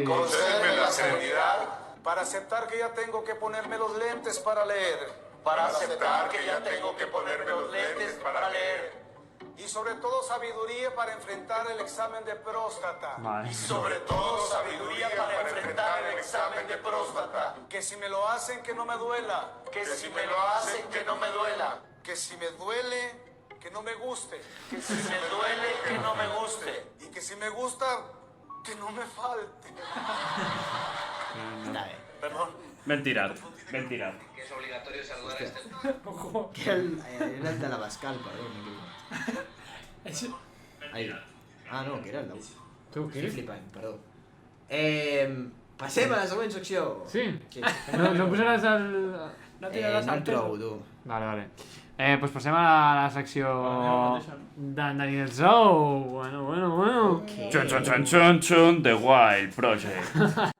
concédeme la serenidad para aceptar que ya tengo que ponerme los lentes para leer. Para aceptar que ya tengo que ponerme los lentes para leer. Y sobre todo sabiduría para enfrentar el examen de próstata. Vale. Y sobre todo sabiduría para enfrentar el examen de próstata. Que si me lo hacen que no me duela. Que si me lo hacen que no me duela. Que si me duele que no me guste. Que si me duele que no me guste. Y que si me gusta que no me falte. Està bé. Perdón. Ben tirat, ben tirat. Que es obligatorio saludar a este. Ojo. Que era el de la Bascal, perdó. Ahí. Ah, no, que era el de... Tu, Estic flipant, perdó. Passem a la següent secció. Sí? Sí. No posaràs el... No tiraràs No el el trobo, tu. Vale. Doncs passem a la secció d'en Daniel Zou. Bueno. Chun, The Wild Project.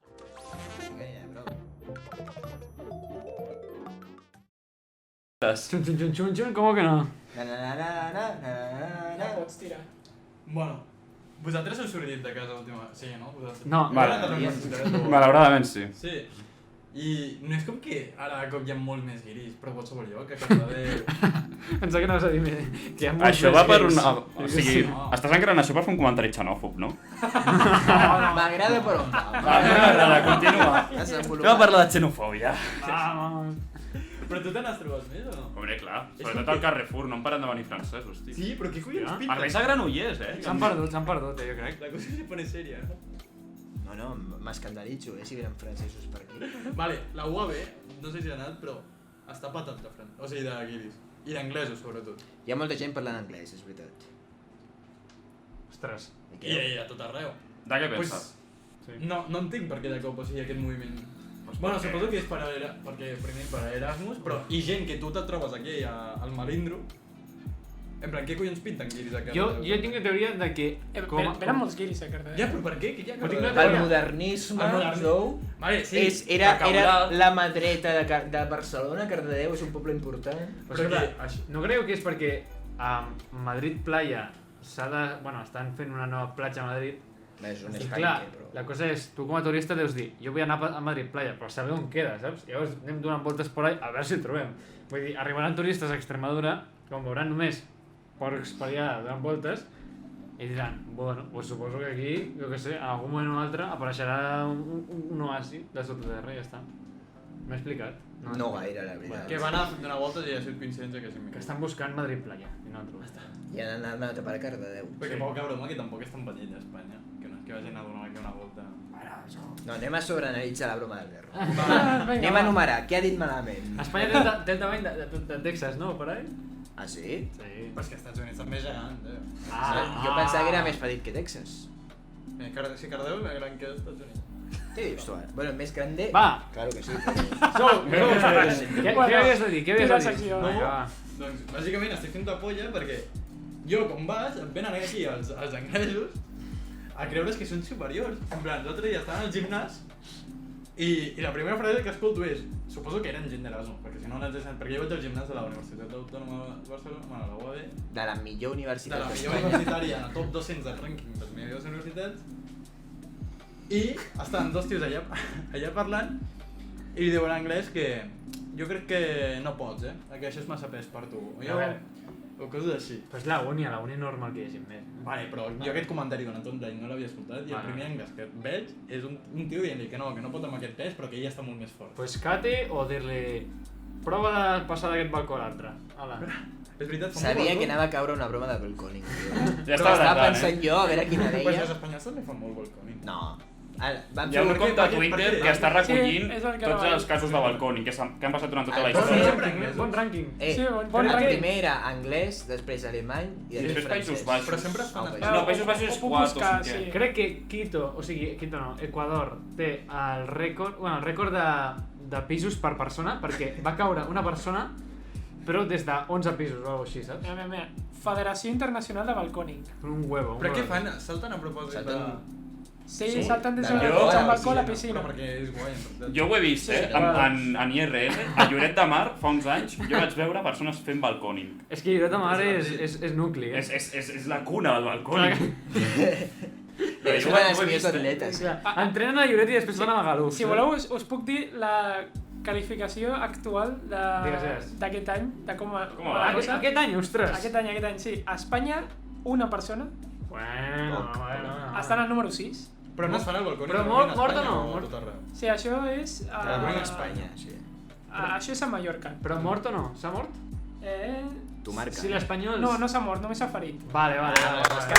Chun, ¿cómo que no? No pots tirar. Bueno, vosaltres heu sortit de casa última... Sí, no? Vosaltres... No. Vale. Malauradament sí. Sí. I no és com que ara cop hi ha molt més guiris, però qualsevol lloc, a Cardedeu... Pensava que anaves a dir que hi ha molts Això més va per gais. una... O sigui, Sí. estàs encarant això per fer un comentari xenòfob, no? M'agrada per on va. M'agrada, continua. Desenvolupa. Anem a parlar de xenofòbia. Vamos. Però tu te n'has trobat més o no? Hombre, clar, sobretot al Carrefour, no em paren de venir francesos, tio. Sí, però què collons A pinta? més a Granollers, S'han perdut, jo crec. La cosa se pone seria, no? No, m'escandalitzo, si venen francesos per aquí. Vale, la UAB, no sé si ha anat, però està patat de francès, o sigui, de guiris. I d'anglesos, sobretot. Hi ha molta gent parlant anglès, és veritat. Ostres. I a tot arreu. De què penses? No entenc per què de cop, o sigui, aquest moviment. Bueno, suposo que és perquè primer per Erasmus, però hi gent que tu te'l trobes aquí al Malindro. En plan, què collons pinten guiris a Cardedeu? Jo tinc la teoria de que... Venen molts guiris a Cardedeu. Ja, però per què? Que hi ha Però tinc Cardedeu? una El modernisme, Zou, Vale, sí. era la mà dreta de Barcelona, Cardedeu és un poble important. Però escolta, no creieu que és perquè a Madrid Playa estan fent una nova platja a Madrid? És un I espai clar, que, però... la cosa és, tu com a turista deus dir, jo vull anar a Madrid Playa, però saber on queda, saps? Llavors anem donant voltes per ahí a veure si el trobem. Vull dir, arribaran turistes a Extremadura, com veuran només porcs per allà donant voltes, i diran, bueno, pues suposo que aquí, jo què sé, en algun moment o altre apareixerà un oasi de sototerra i ja està. M'he explicat? No gaire, la veritat. Que van a donar voltes i ha sigut coincidència que sí. Que estan buscant Madrid Playa, i no han trobat. I han anat a parar a Cardedeu. Perquè poca broma que tampoc és tan petit a Espanya, que no és que vagin a donar aquí una volta. No, anem a sobreanalitzar la broma del Berro. Vinga, Anem a enumerar, què ha dit malament? Espanya té el tamany de Texas, no? Per ahí? Ah, sí? Sí. Però és que als Estats Units són més gegants, Jo pensava que era més petit que Texas. Si Cardedeu és més gran que els Estats Units. Què dius tu ara? Bueno, més grande... Va! Claro que sí. Què havies de dir? Què havies Tira de dir? secció. Vinga, va. Doncs, bàsicament, estic fent polla perquè jo, com vas, em venen aquí els anglesos a creure's que són superiors. En plan, l'altre dia estaven al gimnàs i la primera frase que escolto és suposo que eren gent d'Erasmus, perquè si no no entès, perquè jo vaig al gimnàs de la Universitat Autònoma de Barcelona, bueno, la UAB, De la millor de universitat la millor d'Espanya. universitària en el top 200 del rànquing de les millors universitats, i estaven dos tios allà parlant i li diuen en anglès que jo crec que no pots, que això és massa pes per tu, o coses així. Però és la uni normal que hi hagi més. Vale, però jo aquest comentari durant tot l'any no l'havia escoltat i el primer anglès que veig és un tio dient-li que no pot amb aquest pes però que ell està molt més fort. Pues cate o dir-li prova de passar d'aquest balcó a l'altre. Hala. És veritat, Sabia que anava a caure una broma de balconing. Ja Però estava estava datant, pensant jo, a veure quina Pues deia. els espanyols també fan molt balconing. No, Hi ha un compte a Twitter que està recollint Sí, és el que tots anava a els dir. casos de balcòning que han passat durant tota la Ah, història. Bon rànquing. Sí, bon el rànquing. primer era anglès, després alemany i I després Països Baixos. Però sempre es fan Ah, No, Països Baixos és Ho puc 4 buscar, o 5. sí. Crec que Quito no, Equador té el rècord de pisos per persona, perquè va caure una persona, però des de 11 pisos o alguna cosa així, saps? Mira. Federació Internacional de Balcòning. Un huevo. Però què fan? Salten a propòsit de... Sí, salten des de del balcó al a balcó a la Però piscina. perquè és guai, en realitat. Jo ho he vist, en IRL, a Lloret de Mar, fa uns anys, jo vaig veure persones fent balcòning. És que Lloret de Mar és nucli, eh? És la cuna del balcòning. Però Són jo ho els he millors vist, atletes. Entrenen a Lloret i després van a Magaluf. Si voleu, us puc dir la qualificació actual Digues. d'aquest any, de com va Com va? la cosa. Aquest any, ostres! Aquest any, sí. A Espanya, una persona. Bueno. Estan al número 6. Però no es fan al balcó. Però mort o no? A tot arreu. Sí, això és... Balcòning a Espanya, sí. Això és a Mallorca. Però mort o no? S'ha mort? Tu marca. Si l'Espanyol... No s'ha mort, només s'ha ferit. Vale.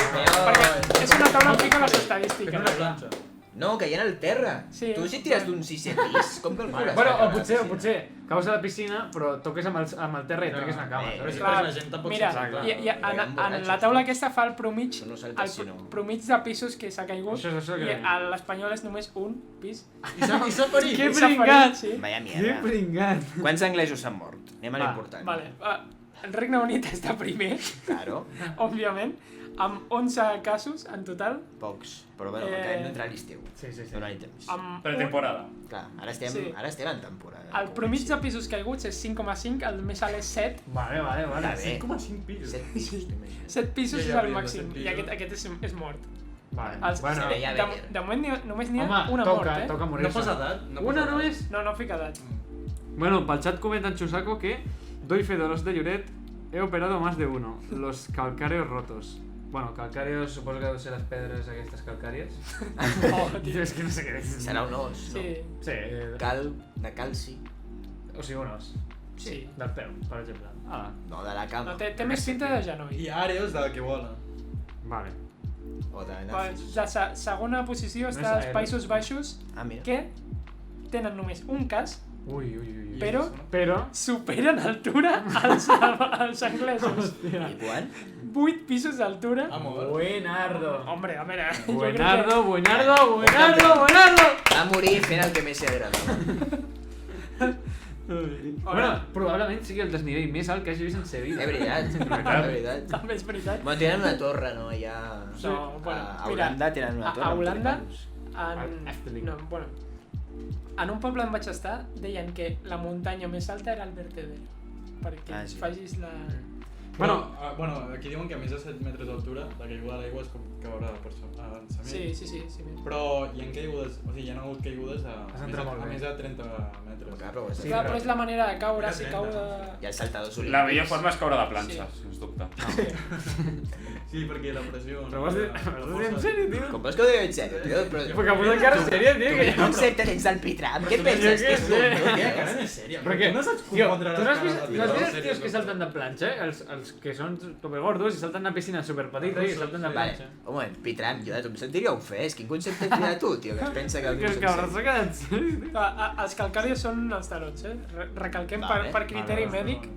Perquè és una taula que fica les estadístiques. una planxa. No, caient al terra. Sí. Tu si tires d'un 6è pis, com calcules? Bueno, o potser caus a la piscina, però toques amb el terra i et treguis una cama, Però saps? és Clar, que la gent tampoc mira, s'exacta. en la taula aquesta fa el promig, Això no salta, el sinó... promig de pisos que s'ha caigut, Això i que... a l'Espanyol és només un pis. I s'ha ferit. Que S'ha pringat! ferit, sí. Vaya Que mierda. pringat! Quants anglesos s'han mort? Anem a l'important. Vale. El Regne Unit està primer, Claro, òbviament, amb 11 casos en total. pocs. Però bueno, perquè hem d'entrar a l'estiu. Sí. Donar-hi temps. Amb Pretemporada. Clar, ara Sí. estem en temporada. el promig de pisos caiguts és 5,5, el més alt és 7. Vale. Està bé. 5,5 pisos. 7 pisos, t'imagines. 7 pisos Ja és hi el havia màxim, set i pisos. aquest és mort. Vale. Els, Bueno, se veia bé. de moment només n'hi ha home, una mort, toca No morir-se. posa edat. Una només? No fica edat. Bueno, pel chat comenta en Chusaco que doy fe de los de Lloret, he operado más de uno, los calcáreos rotos. Bueno, calcáreos suposo que deuen ser les pedres aquestes calcàries. Oh, tio. És que no sé què és. Serà un os, no? Sí, Sí, De calci. o sigui, un os. sí. Del peu, per exemple. Ah, No, de la cama. No, té més pinta de genoll. I àrees de que vola. vale. O de La nazis. segona posició No està és als aeri. Països Baixos, Ah, mira. que tenen només un cas, Ui. però superen altura als anglesos. I quan? 8 pisos d'altura. Ah, molt. Buenardo. Hombre, a veure, jo crec que... Buenardo. Va morir fent el que més li agradava. Bueno, probablement sigui el desnivell més alt que hagi vist en Sevilla. És veritat, és veritat. També és veritat. Bueno, tenen una torre, no? Allà... No, bueno, a mira, Holanda tenen una torre. a amb Holanda, tulipanos. Efteling. no, bueno, en un poble on vaig estar deien que la muntanya més alta era el Verteder, perquè Ah, sí. facis la... Bueno, aquí diuen que a més de 7 metres d'altura, la caiguda de l'aigua és com caure per avançament. Sí. Però hi ha caigudes, o sigui, hi ha hagut caigudes Has entrat molt bé. a més de 30 metres. Clar, però Sí, Clar, però- però és la manera de caure, si Mira, cau de... hi ha els saltadors olímpics. La millor forma és caure de planxa, sens dubte. Sí, perquè la pressió... Però ho has dit en sèrio, tio? Com vols que ho digui en sèrio, tio? Però... Perquè ha posat cara sèria, tio, que Quin concepte tens del pitram? Què penses? què Que és sé. un... Què, cara, és sèria? Perquè, Tu no saps tio, confondre tu no has vist cares de no has pitram, vist els sèrio, tios que salten de planxa, els que són supergordos i salten a piscina superpetita i salten de Vale, planxa? un moment, pitram, jo em sentiria ofès. Quin concepte tens de tu, tio? Que es pensa que... Que el cabron s'ha quedat sèrio, tio. Els calcàrios són els tarots, Recalquem Vale, per criteri mèdic.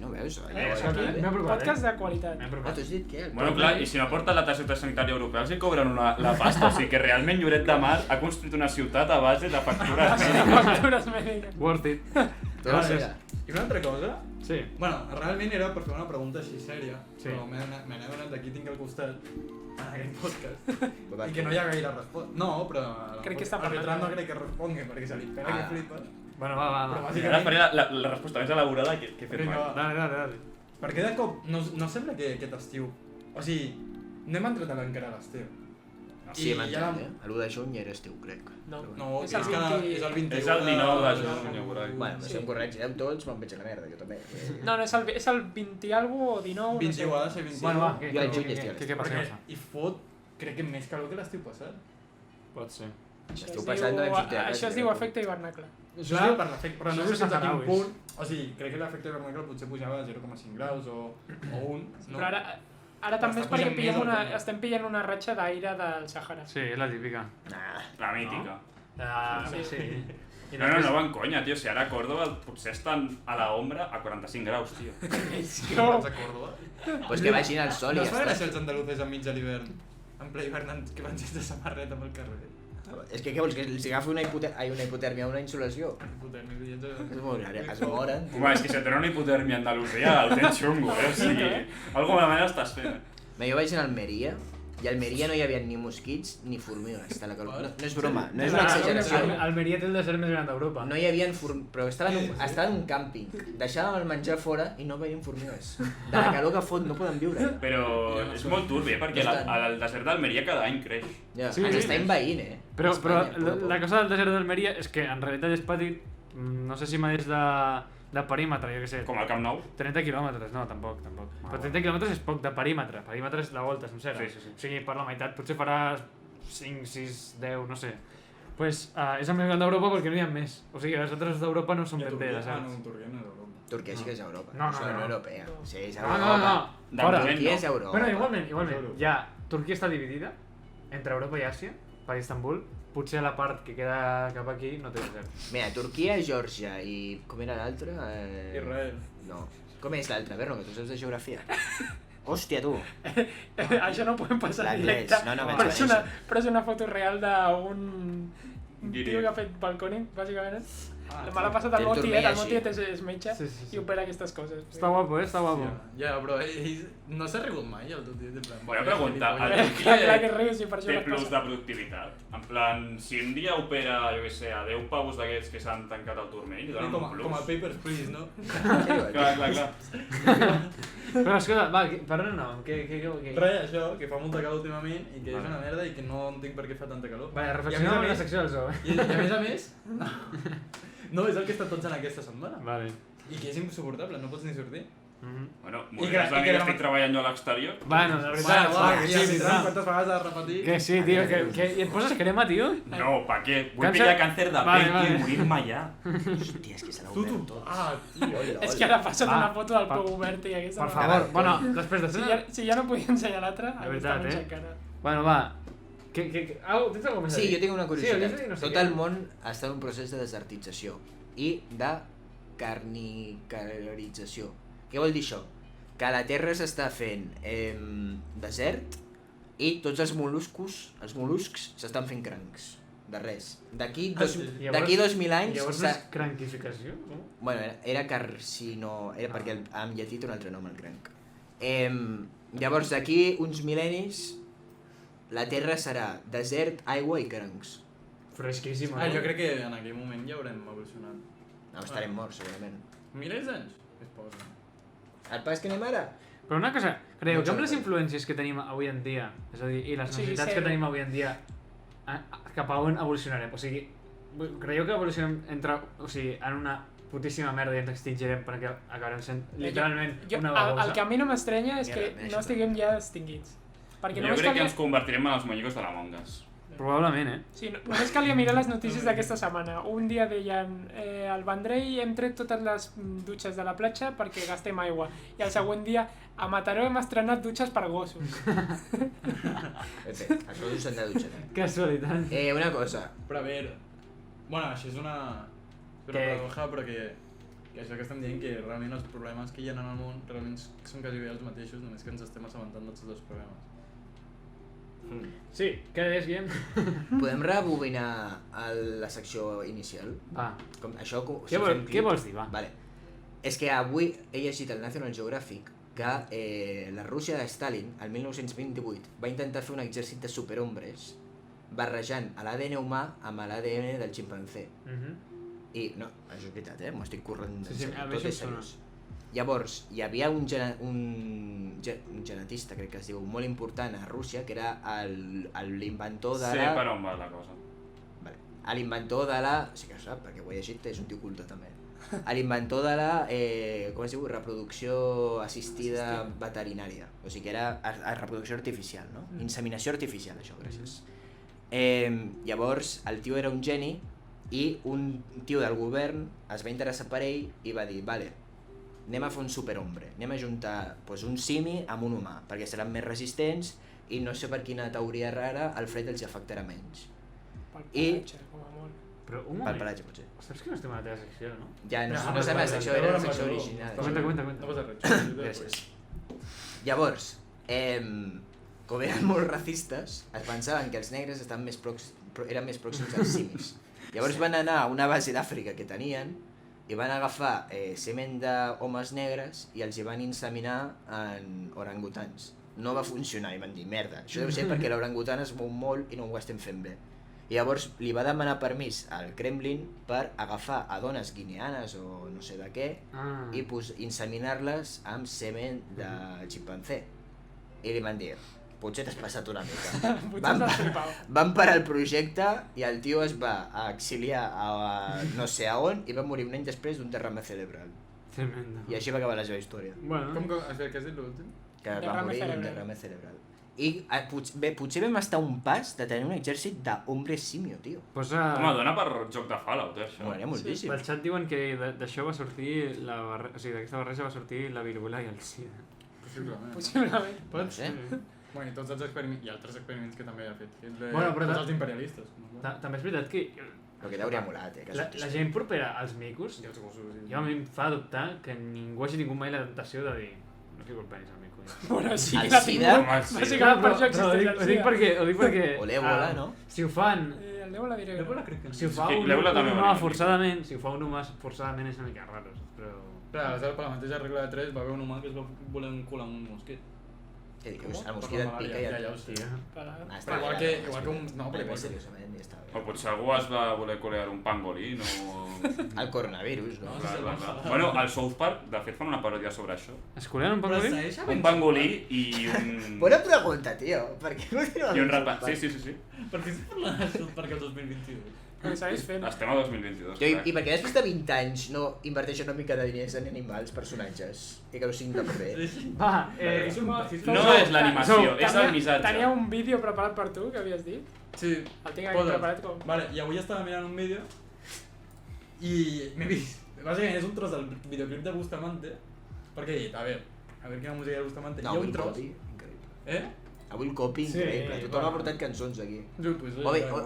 No veus? M'he preocupat, Podcast de qualitat. M'he Ah, preocupat. tu has dit què? Bueno, clar, i si no porten la targeta sanitària europea, els hi cobren la pasta. O sigui que realment Lloret de Mar ha construït una ciutat a base de factures mèdiques. Factures mèdiques. Worth it. Gràcies. I una altra cosa, Sí. bueno, realment era per fer una pregunta així sèria, Sí. però me n'he adonat d'aquí tinc al costat, en aquest podcast, Va, i que no hi ha gaire resposta. No, però... Crec que està el parlant. Bertran no crec que respongui, perquè se li pega que flipa. Bueno, va. Però Ara bàsicament, faré la resposta més elaborada que he fet Vinga, mai. va. Dale. per què de cop no sembla que aquest estiu... O sigui, no hem entrat encara a l'estiu. Sí, I hem ja entrat, L'1 de juny era estiu, crec. No, No, és és, el que 20... és el 21 És el 19 de juny, por ahí. Bueno, no Sí. sé, em corregireu tots, però em veig a la merda, jo també. No, és el 20 i algo o 19, 21 ha de ser 21. Bueno, va, Jo al juny estic a què passa? Perquè hi fot, crec que més calor que l'estiu passat. Pot ser. Estiu passat no vam sortir a casa. Això es diu efecte hivernacle. Això sí, per l'efecte, però no això sé és fins a quin Santanauis. punt... O sigui, crec que l'efecte hivernacle potser pujava a 0,5 graus o 1. No? Però Ara també és Està perquè pujant més, estem pillant una ratxa d'aire del Sàhara. Sí, és la típica. La mítica. Sí. I No van conya, tio, si ara a Córdoba potser estan a la ombra a 45 graus, tio. Abans a Córdoba. Pues que vagin al sol No i es ja fa està. gràcia els andalusos enmig de l'hivern? En ple hivern que van sense samarreta pel carrer. És que què vols, que els agafi una hipotèrmia o una insolació? És molt raro, es moren. Home, és que si tenen una hipotèrmia a Andalusia, el tens xungo, O sigui, algo malament estàs fent. Jo vaig a Almeria i a Almeria no hi havia ni mosquits ni formigues. No és broma, no és una exageració. Almeria té el desert més gran d'Europa. No hi havia però estava en un càmping. Deixàvem el menjar fora i no veiem formigues. De la calor que fot no poden viure. Però és molt turbi, perquè el desert d'Almeria cada any creix. Ja, Sí, ens sí. està envaint, Però Espanya, la cosa del desert d'Almeria és que en realitat és petit, no sé si m'ha de perímetre, jo què sé. Com el Camp Nou. 30 quilòmetres, no, tampoc. Però 30 quilòmetres és poc de perímetre. Perímetre és la volta sencera. Sí. O sigui, per la meitat potser farà 5, 6, 10, no sé. Pues és el més gran d'Europa perquè no hi ha més. O sigui, les altres d'Europa no són ben bé deserts. No, Turquia no és Europa. Turquia sí que és Europa. No, és la Unió Europea. Sí, és No, Europa. Fora. Turquia és Europa. Bueno, igualment. Ja, Turquia està dividida entre Europa i Àsia, per Istanbul. Potser la part que queda cap aquí no té desert. Mira, Turquia, Geòrgia i... Com era l'altre? Israel. No. Com és l'altre? Berno, que tu saps de geografia. Hòstia, tu. Això no ho podem passar L'anglès. directe. No, però, és una, pensa. però és una foto real d'un Guiri. tio que ha fet balconing, bàsicament. Ah, Me l'ha passat el el Moti, turmell el així. Moti és metge Sí. i opera aquestes coses. Està guapo, està guapo. Ja, però ell no s'ha rigut mai, el teu tio. Bona pregunta. Clar que rius i per això Té les plus passa. de productivitat. En plan, si un dia opera, jo què sé, a 10 pavos d'aquests que s'han tancat al turmell, li donen un plus. Com a Papers, Please, no? Clar. Però escolta, va, parla no, què? Res, això, que fa molta calor últimament i que és una merda i que no entenc per què fa tanta calor. Vale, I a reflexionem en la més a secció del zoo, més- I a més, no, és el que està tots en aquesta setmana. Vale. I que és insuportable, no pots ni sortir. Bueno, I molt que- bé, i que que la- estic treballant jo a l'exterior. Bueno, la veritat, va, que ja, sí, quantes vegades has de repetir? que sí, tio, que i et poses crema, tio? No, pa què? Vull Càncer? pillar càncer de Vale, pell, vale. tio, morir-me allà. Hòstia, és que se l'ha obert tot. Ah, tio. És que ara ha passat Va, una foto del per- peu obert i aquesta... Per no- favor, bueno, després de Si ja no podia ensenyar l'altra, De aquí veritat, està eh? encara. Bueno, va. Tens alguna més a Sí, dir? jo tinc una curiositat. Sí, no sé Tot què. el món està en un procés de desertització i de carnicarització. Què vol dir això? Que la Terra s'està fent desert i tots els mol·luscs s'estan fent crancs. De res. D'aquí 2000 anys... Llavors és cranquificació? No? Bueno, era carcino... Era perquè en llatí té un altre nom, el cranc. Llavors, d'aquí uns mil·lennis, la Terra serà desert, aigua i crancs. Fresquíssima, Ah, no? jo crec que en aquell moment ja haurem evolucionat. No, estarem morts, segurament. Milers d'anys? És poc, no? El pas que anem ara? Però una cosa, creieu que amb les Mucho. influències que tenim avui en dia, és a dir, i les O sigui, necessitats ser- que tenim avui en dia, cap a on evolucionarem? O sigui, creieu que evolucionem o sigui, en una putíssima merda i ens extingirem perquè acabarem sent literalment una babosa? El que a mi no m'estranya és que Mira, no estiguem ja extingits. Perquè Jo només crec que calia... ens convertirem en els muñecos de la Mongas. Probablement, eh? Sí, només calia mirar les notícies d'aquesta setmana. Un dia deien al Vendrell hem tret totes les dutxes de la platja perquè gastem aigua. I el següent dia a Mataró hem estrenat dutxes per gossos. Els gossos s'han de dutxar. Casualitat. Una cosa. Però a veure... Bueno, això és una paradoja, però que això que estem dient, que realment els problemes que hi ha en el món realment són quasi bé els mateixos, només que ens estem assabentant dels dos problemes. Sí, què deies, Guillem? Podem rebobinar la secció inicial? Va. Això, Què vols dir, va? Vale. És que avui he llegit el National Geographic que la Rússia de Stalin, el 1928, va intentar fer un exèrcit de superhombres barrejant l'ADN humà amb l'ADN del ximpanzé. I, no, això és veritat, m'ho estic corrent Sí, a mi tot això és em sona. seriós. Llavors, hi havia un genetista, crec que es diu, molt important a Rússia, que era l'inventor de Sé la... per on va la cosa. Vale. L'inventor de la... Sí que ho sap, perquè ho he llegit, és un tio culto també. L'inventor de la, com es diu, reproducció assistida veterinària. O sigui que era reproducció artificial, no? Inseminació artificial, això, gràcies. Llavors, el tio era un geni i un tio del govern es va interessar per ell i va dir, vale, anem a fer un superhombre, anem a juntar pues, un simi amb un humà, perquè seran més resistents i no sé per quina teoria rara el fred els afectarà menys. Pel I- pelatge, com a molt. Però un Pel moment, pelatge, potser. saps que no estem a la teva secció, no? Ja, no No, estem a la secció, era la secció no, original. Comenta. No passa res. Gràcies. Llavors, com eren molt racistes, es pensaven que els negres eren més pròxims als simis. Llavors van anar a una base d'Àfrica que tenien i van agafar semen d'homes negres i els hi van inseminar en orangutans. No va funcionar i van dir, merda, això deu ser perquè l'orangutan es mou molt i no ho estem fent bé. I llavors li va demanar permís al Kremlin per agafar a dones guineanes o no sé de què i inseminar-les amb semen de ximpanzé. I li van dir, potser t'has passat una mica. Potser t'has flipat. Van parar el projecte i el tio es va exiliar a no sé a on i va morir un any després d'un derrame cerebral. Tremendo. I així va acabar la seva història. Bueno, Com que... Espera, què has dit l'últim? Que va Derrame morir d'un cerebral. derrame cerebral. I potser vam estar un pas de tenir un exèrcit d'hombre simio, tio. posa... Home, dona per joc de Fallout, això. M'agradaria moltíssim. Pel xat diuen que d'això va sortir o sigui, d'aquesta barreja va sortir la viruela i el sida. Possiblement. Possiblement. No Pots? sé. Bueno, i tots els experiments, i altres experiments que també ha fet. Bueno, però tots els imperialistes. També és veritat que Però que t'hauria molat, que la sortís. gent propera als micos, I els gossos. jo a mi em fa dubtar que ningú hagi tingut mai la tentació de dir no fico el penis al mico. Bueno, sí, El l'ha sida? tingut. Home, sí. Bàsicament per això Però existeix ho el dic sida. perquè O l'èbola, no? Si ho fan, El Déu la diré. L'èbola crec que si ho fa Sí, un l'èbola també humà va venir. forçadament, si ho fa un humà forçadament és una mica raro, però... Clar, aleshores, per la mateixa regla de 3 va haver un humà que es va voler encular un mosquit. Què dius? El Per mosquit la et malària, pica i ja et... ho sé. Ah, Però igual que un... No, Però però més seriosament, ja està O bé. potser algú es va voler colear un pangolín o... El coronavirus, no? Bla, bla, bla. Bueno, al South Park, de fet, fan una paròdia sobre això. Es colen un pangolí? Un pangolí i un... Bona pregunta, tio. Per què continuem? I un rapa... Sí. Per què estem parlant d'això perquè el 2022? Perquè segueix fent. Estem a 2022. Tio, crec. i per què després de 20 anys no inverteixen una mica de diners en animals, personatges, i que no siguin de paper? Va, No és l'animació, és el missatge. Tenia un vídeo preparat per tu, que havies dit. Sí. El tinc aquí preparat com... Vale, i avui estava mirant un vídeo i m'he vist... Bàsicament és un tros del videoclip de Bustamante, perquè he dit, a veure quina música hi ha de Bustamante. No, Hi ha avui un el tros... copi, increïble. Eh? Avui el copi, Sí, increïble. Tothom bueno. ha portat cançons aquí. Pues,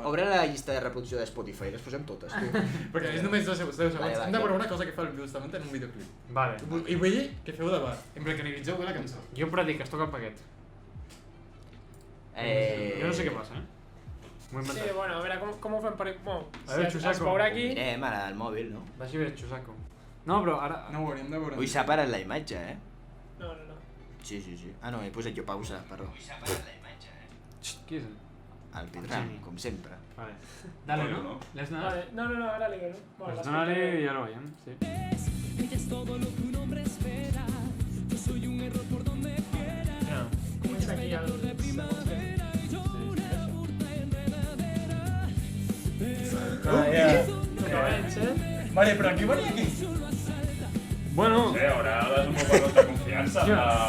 Obre la llista de reproducció de Spotify, les posem totes, tu. Perquè és només 2 segons. Vale, Hem de veure una cosa que fa el Bustamante en un videoclip. Vale. I vull dir que feu debat, en precaritzeu bé la cançó. Jo predic, es toca el paquet. Jo no sé què passa, M'ho he Sí, inventat. bueno, a veure, com ho fem per... Bueno, A veure, es Chusaco. veurà aquí... Mirem ara el mòbil, no? Vagi bé, Chusaco. No, però ara... No ho hauríem de veure. Ui, s'ha parat la imatge, No. Sí. Ah, no, he posat jo pausa, perdó. Xxt, qui és? El Pitram, Geni. com sempre. Vale. Dale, Bueno, ¿no? no. ¿Le has dado? Vale, no, ara li dono. Bueno, Pues dónale y ya lo vayan, sí. Ella es todo lo que un hombre espera. Yo soy un error por donde quiera. comença aquí el... Vale, però aquí venia aquí. Bueno... No sé, haurà de desenvolupar molta confiança.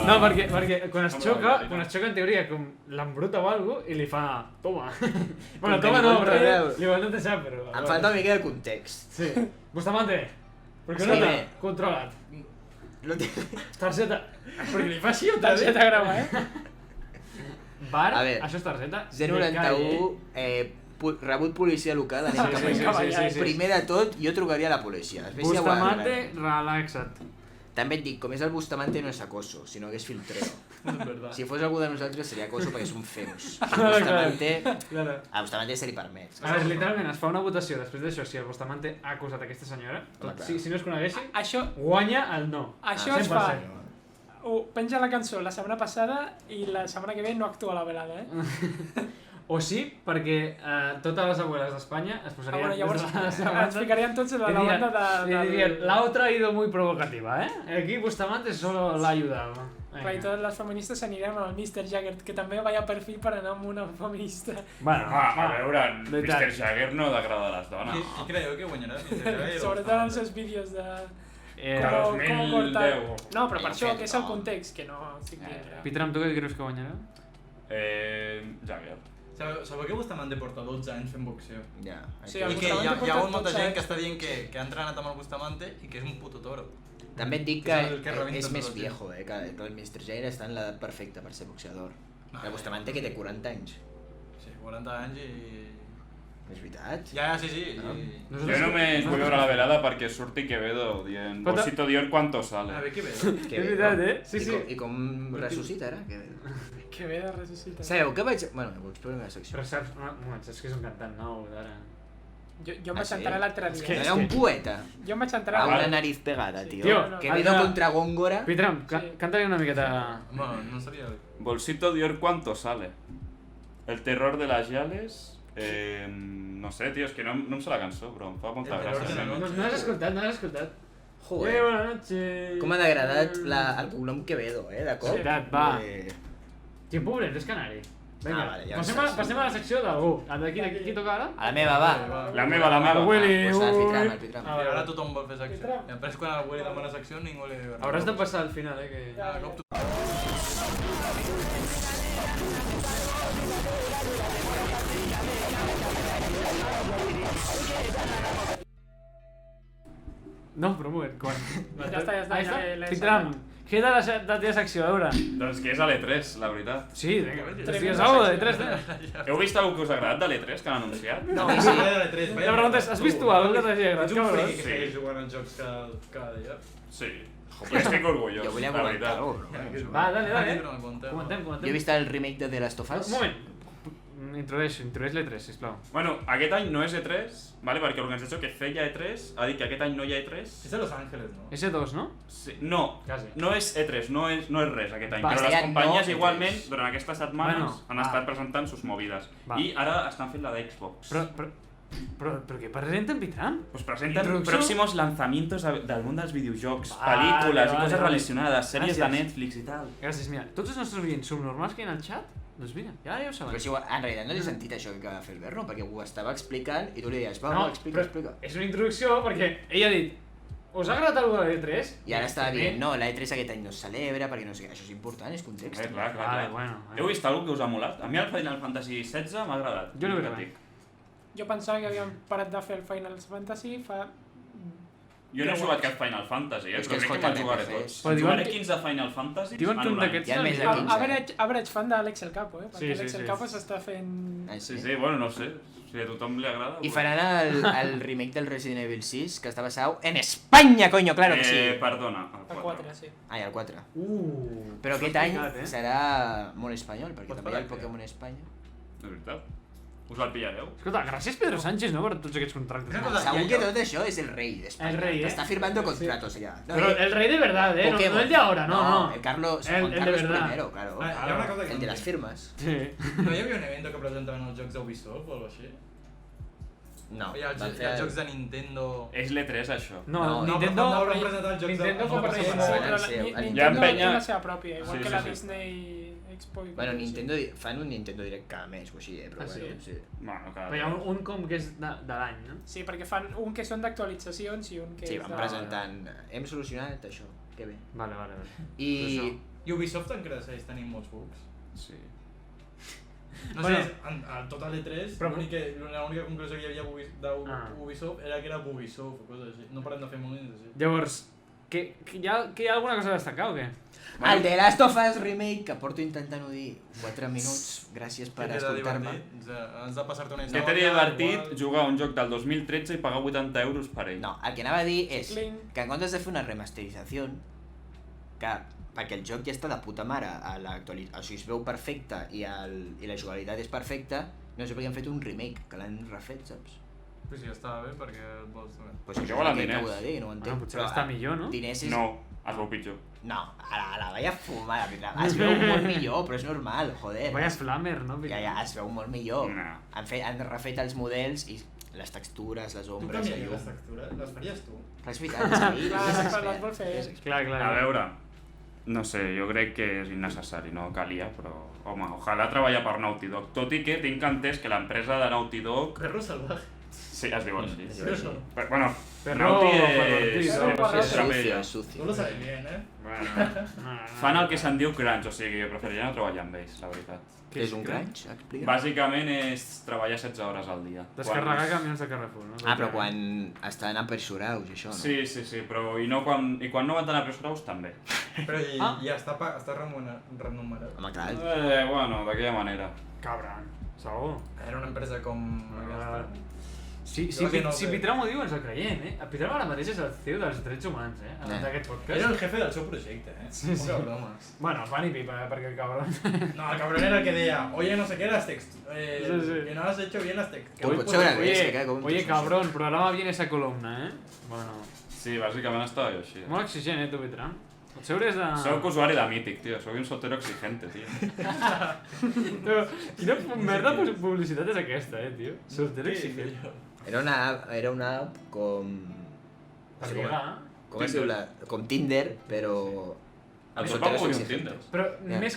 No, perquè quan es xoca en teoria com l'embruta o alguna cosa i li fa... Toma. Bueno, Com toma que no, li però vol li vol netejar, però... Em falta una mica de context. Sí. Bustamante. Per què Sí, no t'ha bé. controlat? No té... Targeta. Perquè li fa així o Targeta grava, Bar, A veure, això és targeta. 091, rebut policia local, anem cap allà. Primer de tot, jo trucaria a la policia. Després ja ho Bustamante, arreglarem. relaxa't. També et dic, com és el Bustamante no és acoso, sinó que és filtreo. Si fos algú de nosaltres seria acoso perquè som feus. Bustamante... Claro. A Bustamante se li permet. A veure, literalment es fa una votació després d'això, si el Bustamante ha acusat aquesta senyora, Home, clar. si no es coneguessin, Això, guanya el no. això Ah, es fa... 100%. Penja la cançó la setmana passada i la setmana que ve no actua la velada, O sí, perquè totes les abueles d'Espanya es posarien... bueno, llavors des de la ens ficarien tots a la banda de... Y dirían, la otra ha ido muy provocativa, Aquí Bustamante solo l'ha ayudado. Clar, i totes les feministes anirem al Mr. Jagger, que també vaya perfil per anar amb una feminista. Bueno, A veure, veritat. Mr. Jagger no degrada les dones. Qui creieu que guanyarà? Sobretot en els seus vídeos de... Eh, com 2010. cortar... No, però per Ja això, fet, que és el no. context, que no estic dient. Pitram, tu què creus que guanyarà? Jagger. Sabeu que Bustamante porta 12 anys fent boxeo? Ja. Sí, I el que hi ha Bustamante hagut porta molta 12 gent que anys. està dient que ha entrenat amb el Bustamante i que és un puto toro. També et dic Que que és el que rebenta és més tot el viejo, que el Mr. Jair està en l'edat perfecta per ser boxeador. El Bustamante que té 40 anys. Sí, 40 anys i... És veritat? Ja, sí. Ah. Jo només vull veure la velada perquè surti Quevedo dient Bolsito Dior ¿cuánto sale? A veure, què ve? Que És veritat, Sí, sí. I com ressuscita ara? Que bé de ressuscitar. Sabeu que vaig... Bueno, ho explico en la secció. Però saps, un moment, saps que és un cantant nou, ara. Jo em vaig sí? entrar l'altre És dia. que- Era un poeta. Jo em vaig entrar... A una nariz pegada, tio. Tio, Quevedo el de- contra Góngora. Pitram, Sí. canta-li una miqueta... Bueno, no sabia... Bolsito Dior ¿cuánto sale? El terror de las Yales... no sé, tio, és que no em sé la cançó, però em fa molta El terror de la gràcia. noche. No l'has escoltat, no l'has escoltat. Joder. Buenas noches. Com m'ha degradat el cognom Quevedo, de cop. Sí, va. Eh, Quin pobret, és canari. Vinga, vale, ja passem a la secció d'algú. D'aquí, qui toca ara? A la meva, va. La meva. El Willy, Pues el ui. Pitram. Ah, I ara tothom vol fer secció. I després quan el Willy demana secció ningú li diu res. Hauràs de passar al final, que... Cada cop tu... No, però un moment, quan... Ja està, ja l'he Pitram, què de la teva secció, a veure? Doncs que és a l'E3, la veritat. Sí, vinga, Tremenda digues alguna cosa de secció. 3D. Heu vist alguna que us ha agradat de l'E3 que han anunciat? No, Sí. sí. De 3, La pregunta és, has vist tu alguna que t'hagi agradat, Ets un cabrón? friqui que Sí. segueix jugant als jocs cada dia. Sí. Jo estic orgullós, Jo volia la comentar veritat. alguna cosa. Va, dale, dale. Però no contem. Comentem, Jo he comentem. vist el remake de The Last of Us. Un moment. Introdueix l'E3, sisplau. Bueno, aquest any no és E3, vale? Perquè l'organització que feia E3 ha dit que aquest any no hi ha E3. És a Los Angeles, no? S2, no? Sí, no, Quasi. no és E3, no és res aquest any, Va, però ja les companyies no E3. igualment durant aquestes setmanes Bueno, han estat presentant sus movides. Va. I ara estan fent la d'Xbox. Però què presenten, Pitram? Pues presenten Introducció? próximos lanzamientos del món dels videojocs, Vale, pel·lícules i vale, coses vale. relacionades, sèries de Gràcies. Netflix i tal. Gràcies, mira, tots els nostres oients subnormals que hi ha al xat, doncs mira, ja ho Però saben. si, en realitat no he sentit això que acaba de fer el Berno, perquè ho estava explicant i tu li deies, va, No, explica, però explica. és una introducció perquè ell ha dit us ha agradat alguna de l'E3? I ara estava dient, no, la E3 aquest any no es celebra, perquè no sé què, això és important, és context. Clar. Vale, bueno. Heu vist alguna que us ha molat? A mi el Final Fantasy XVI m'ha agradat. Jo no ho he que acabat. dic. Jo pensava que havíem parat de fer el Final Fantasy fa... Jo no he jugat cap Final Fantasy, És però que crec que escolta, me'ls jugaré NFTs. tots. Però En diuen jugaré que- 15 Final Fantasy Diuen que un en un any. d'aquests Hi ha és el més de millor. 15. Average fan d'Àlex El Capo, perquè Sí, Àlex sí, El sí. Capo s'està fent... Ai, Sí, bueno, no sé. Si a tothom li agrada... I pues- faran el remake del Resident Evil 6, que està basat en Espanya, coño, claro que sí. Perdona, El 4, sí. Ai, el 4. Uh, Però aquest any complicat, serà molt espanyol, perquè Pots també hi ha el parar, Pokémon Espanya. De veritat. Us el pillareu? Escolta, gràcies Pedro Sánchez, no?, per tots aquests contractes. Una cosa- Segur ja- que tot això és el rei d'Espanya. El rei, Està firmando contratos ya. No, Pero el rey de verdad, ¿eh? No, no el de ahora, no. El Carlos, El Juan de Carlos verdad. I, claro. Ah, hi ha una cosa que El no de las entenc. firmes. Sí. No hi havia un evento que presentaven els jocs d'Ubisoft o alguna cosa així? No, Hi ha els, van hi fer ha jocs de Nintendo... És l'E3, això. No, No, Nintendo... no, però han presentat els jocs Nintendo de- fa per no, Sí, separat. sí, però sí, Nintendo ja empenya- té la seva pròpia, igual Sí, que sí, la sí. Disney Expo. i Bueno, coses així. Nintendo fan un Nintendo Direct cada mes o així, però Ah, bueno, sí? sí. Bueno, Però hi ha un com que és de l'any, no? Sí, perquè fan un que són d'actualitzacions i un que Sí, és van de... presentant, hem solucionat això, que bé. Vale, vale, vale. I I Ubisoft encara segueix tenint molts bugs. Sí. No Bueno. sé, en tot l'E3, Però- l'única conclusió que hi havia Ah. d'Ubisoft era que era Bugisoft o coses així. No parem de fer moments així. Llavors, que hi ha alguna cosa a destacar o què? el de Last of Us Remake, que porto intentant-ho dir 4 minuts, gràcies per Què t'he de escoltar-me. divertir? Has de passar-te una Què història... t'he divertit igual. jugar a un joc del 2013 i pagar 80 euros per ell? No, el que anava a dir és Cling. que en comptes de fer una remasterització, que perquè el joc ja està de puta mare, a l'actualitat, o sigui, es veu perfecte i la jugabilitat és perfecta, no sé per què han fet un remake, que l'han refet, saps? Pues sí, estava bé perquè et vols també. Pues Perquè això és volen el que diners. acabo de dir, no ho entenc. Bueno, potser està millor, no? Diners és... No, es veu pitjor. No, a la vaya fumada, es veu molt millor, però és normal, joder. Vaya flammer, no? Ja, es veu molt millor. No. Han refet els models i les textures, les Tu ombres, la canviaries les llum. textures? Les faries tu? Clar, és veritat, és ahir, Clar, és les expert. vol fer ell. Clar, clar. A veure, no sé, jo crec que és innecessari, no calia, però, home, ojalà treballar per Naughty Dog. Tot i que tinc entès que l'empresa de Naughty Dog... Perro salvaje. Sí, es diu així. Es diu així. Però, bueno, Perro, Naughty pervertit, és Sucio, és sucio. No lo saben bien, Bueno, fan el que se'n diu crunch, o sigui, preferiria no treballar amb ells, la veritat. Què és un crunch? Explica. Bàsicament és treballar 16 hores al dia. Descarregar camions de Carrefour, no? Però quan estan apresuraus, això, no? Sí, però quan no van tan apresuraus també. Però i està remunerat. Home, clar. Bueno, d'aquella manera. Cabron, segur. Era una empresa com aquesta. Si Pitram ho diu, ens el creiem, eh? El Pitram ara mateix és el CEO dels drets humans, d'aquest podcast. Era el jefe del seu projecte, Sí. Bromes. Bueno, es van i pipa, perquè el cabron... No, el cabrón era el que decía, oye, no sé qué, las textos. Que no has hecho bien las textos. Oye, cabrón, programa bien esa columna, eh? Bueno... Sí, bàsicament estava jo així. Molt exigent, tu, Pitram? Et seures de... Soc usuari de Mític, tio. Soc un soltero exigente, tio. Quina merda publicitat és aquesta, tio? Soltero exigent. Era una app com... Per lligar. Com es diu com Tinder, però... Això va molt un Tinder. Però més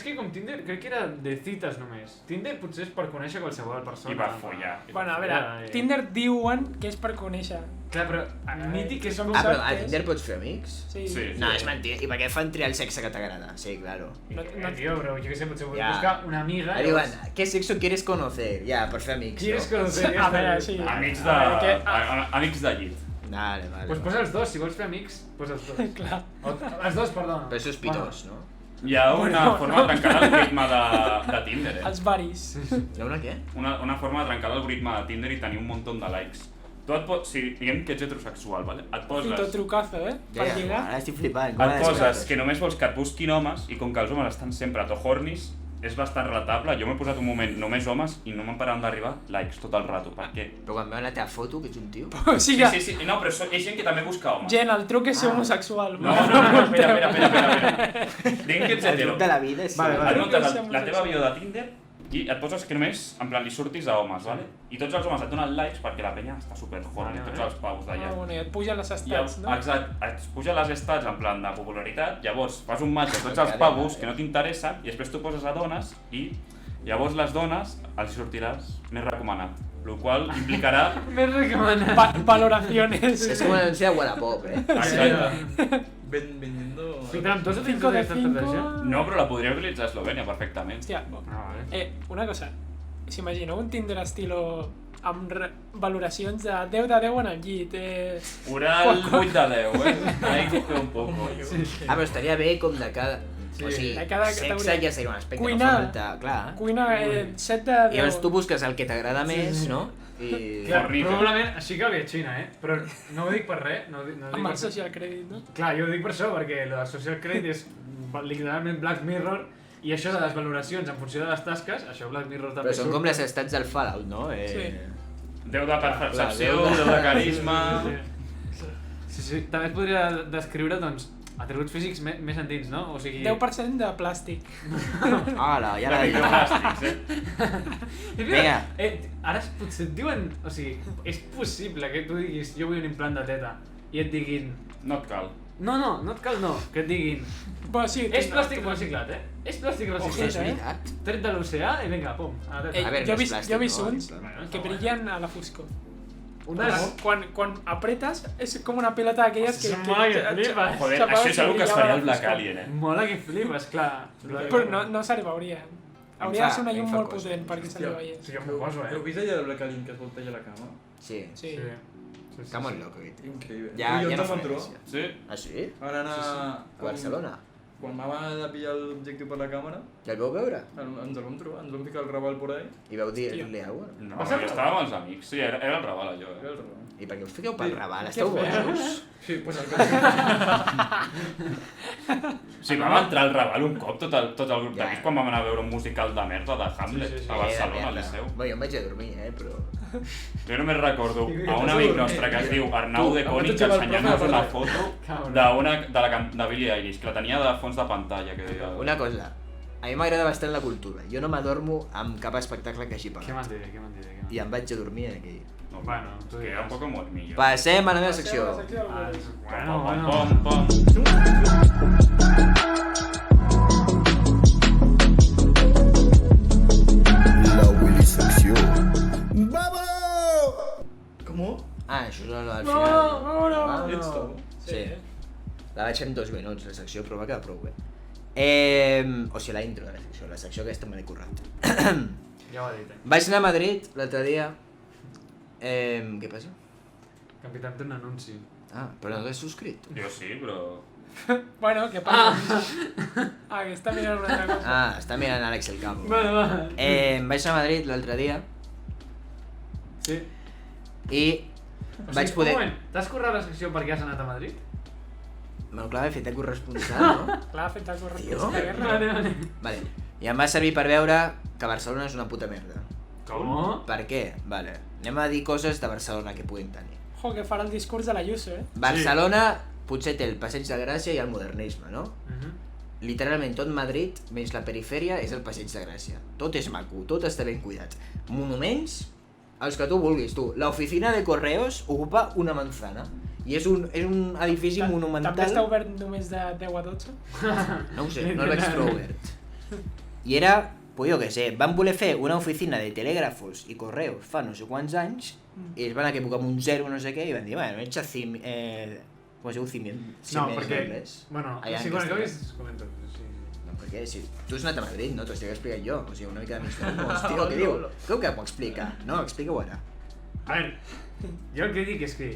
que com Tinder, crec que era de cites només. Tinder potser és per conèixer qualsevol persona. I va follar. Bueno, a veure, Tinder diuen que és per conèixer. Clar, però mític és com... Ah, però a Tinder pots fer amics? Sí. No, és mentida. I per què fan triar el sexe que t'agrada? Sí, claro. No, tio, però jo què sé, potser vull buscar una amiga... Diuen, ¿qué sexo quieres conocer? Ja, per fer amics, ¿Quieres conocer? A veure, sí. Amics de llit. Vale. Pues posa els dos, si vols fer amics, posa els dos. Clar. Els dos, perdona. Però això és pitós, no? Hi ha una forma de trencar l'algoritme de Tinder, Els baris. Hi ha una què? Una forma de trencar l'algoritme de Tinder i tenir un munt de likes. Tu et pots... Si diguem que ets heterosexual, vale? Et poses... Fito trucazo, Per lligar. Ara estic flipant. Et poses que només vols que et busquin homes i com que els homes estan sempre hornis, és bastant relatable. Jo m'he posat un moment només homes i no m'han parat d'arribar likes tot el rato. Per què? Però quan veuen la teva foto, que ets un tio... O sigui, Sí. No, però és gent que també busca homes. gent, el truc és ser homosexual. No, espera. Diguem que ets El hetero. truc de la vida és... Et muntes la teva bio de Tinder i et poses que només, en plan, li surtis a homes, vale? I tots els homes et donen likes perquè la penya està super horny, tots els paus d'allà. Bueno, i et pugen les estats, no? Exacte, et puja les estats en plan de popularitat, llavors fas un match a tots els pavos que no t'interessen i després tu poses a dones i llavors les dones els sortiràs més recomanat, el qual implicarà... Més recomanat. Valoraciones. És com un anunci de Wallapop, Exacte. Vendiendo... Pitram, tu has utilitzat 5 de aquesta 5. estratègia? No, però la podria utilitzar a Eslovènia perfectament. Hòstia, vale. una cosa. S'imagineu un Tinder estilo amb valoracions de 10 de 10 en el llit, Oral 8 de 10, Ahí coge un poco. Ah, però estaria bé com de cada... O sigui, de cada sexe categoria. ja seria un aspecte, Cuinar. no fa falta... Clar. Cuina 7 de 10. I llavors tu busques el que t'agrada més, no? I... Clar, probablement així que ve a Xina, Però no ho dic per res. No dic Amb el social credit, no? Clar, jo ho dic per això, perquè el social credit és literalment Black Mirror i això de les valoracions en funció de les tasques, això Black Mirror també Però són com les estats del Fallout, no? Sí. 10 de percepció, 10 de carisma... Sí, també es podria descriure, doncs, atributs físics més endins, no? O sigui... 10% de plàstic. Hola, ja la dic. Vinga. Ara potser et diuen... O sigui, és possible que tu diguis jo vull un implant de teta i et diguin... No et cal. No et cal no, que et diguin... Però sí, és plàstic reciclat, És plàstic reciclat. És veritat. Tret de l'oceà i vinga, pum, a la teta. Jo he vist uns que brillen a la foscor. Quan apretes és com una pelota d'aquelles que... Mola que flipes. Joder, això és algo que es faria al Black Alien, Mola que flipes, clar. Però no se li veuria. Hauria de ser una llum molt potent perquè se li veiés. Sí, jo m'ho poso, Heu vist allò del Black Alien que es volteja la cama? Sí. Està molt loco, Increïble. Ja no fa entró. gràcia. Sí? Ah, sí? Van anar... A Barcelona? Quan vam anar de pillar l'objectiu per la càmera, Ja el vau veure? ens el vam trobar, ens vam ficar el Raval por ahí. I vau dir-li alguna cosa? No, jo estava amb els amics. Sí, era el Raval, allò. Era el Raval. I per què us fiqueu pel Raval? Esteu bojos? Sí, pues el que... Sí, vam entrar al Raval un cop, tot el grup d'amics, quan vam anar a veure un musical de merda de Hamlet a Barcelona, al Liceu. Bé, jo em vaig a dormir, però... Jo només recordo a un amic nostre que es diu Arnau de Cònic ensenyant-nos una foto de Billie Eilish, que la tenia de fons de pantalla. Que deia... Una cosa, a mi m'agrada bastant la cultura. Jo no m'adormo amb cap espectacle que hagi Què pagat. m'han dit? I em vaig a dormir aquí. No, Bueno, tu que era un poco mormillo. Passem a la meva secció. La Willy secció. ¡Vámonos! La vaig fer en 2 minuts, la secció, però va quedar prou bé. O sigui, la intro de la secció aquesta me l'he currat. Ja ho ha dit, Vaig anar a Madrid l'altre dia. Què passa? Que em pitat un anunci. Però no l'has subscrit. Jo sí, però... Bueno, què passa? Que està mirant una altra cosa. Està mirant Àlex el Campo. Va. Vaig anar a Madrid l'altre dia. Sí. I vaig poder... Un moment, t'has currat la secció perquè has anat a Madrid? Bueno, clar, he fet de corresponsal, no? Clar, ha fet el Tio. corresponsal de guerra. Vale. I em va servir per veure que Barcelona és una puta merda. Com? Per què? Vale. Anem a dir coses de Barcelona que puguin tenir. Jo, que farà el discurs de la Ayuso, Barcelona potser té el Passeig de Gràcia i el modernisme, no? Literalment tot Madrid, menys la perifèria, és el Passeig de Gràcia. Tot és maco, tot està ben cuidat. Monuments, els que tu vulguis, tu. L'oficina de Correos ocupa una manzana. I és un edifici monumental... També està obert només de 10 a 12? No ho sé, no el veig prou obert. I era, pues jo què sé, van voler fer una oficina de telègrafos i correus fa no sé quants anys i es van equivocar amb un 0 no sé què i van dir, bueno, hecha com es diu ciment? No, perquè... Bueno, si quan acabis comento. No, perquè si tu has anat a Madrid, no? T'ho estic explicant jo. O sigui, una mica de misteri. Hòstia, què diu? Creu que m'ho explica? No, explica-ho ara. A veure, jo el que dic és que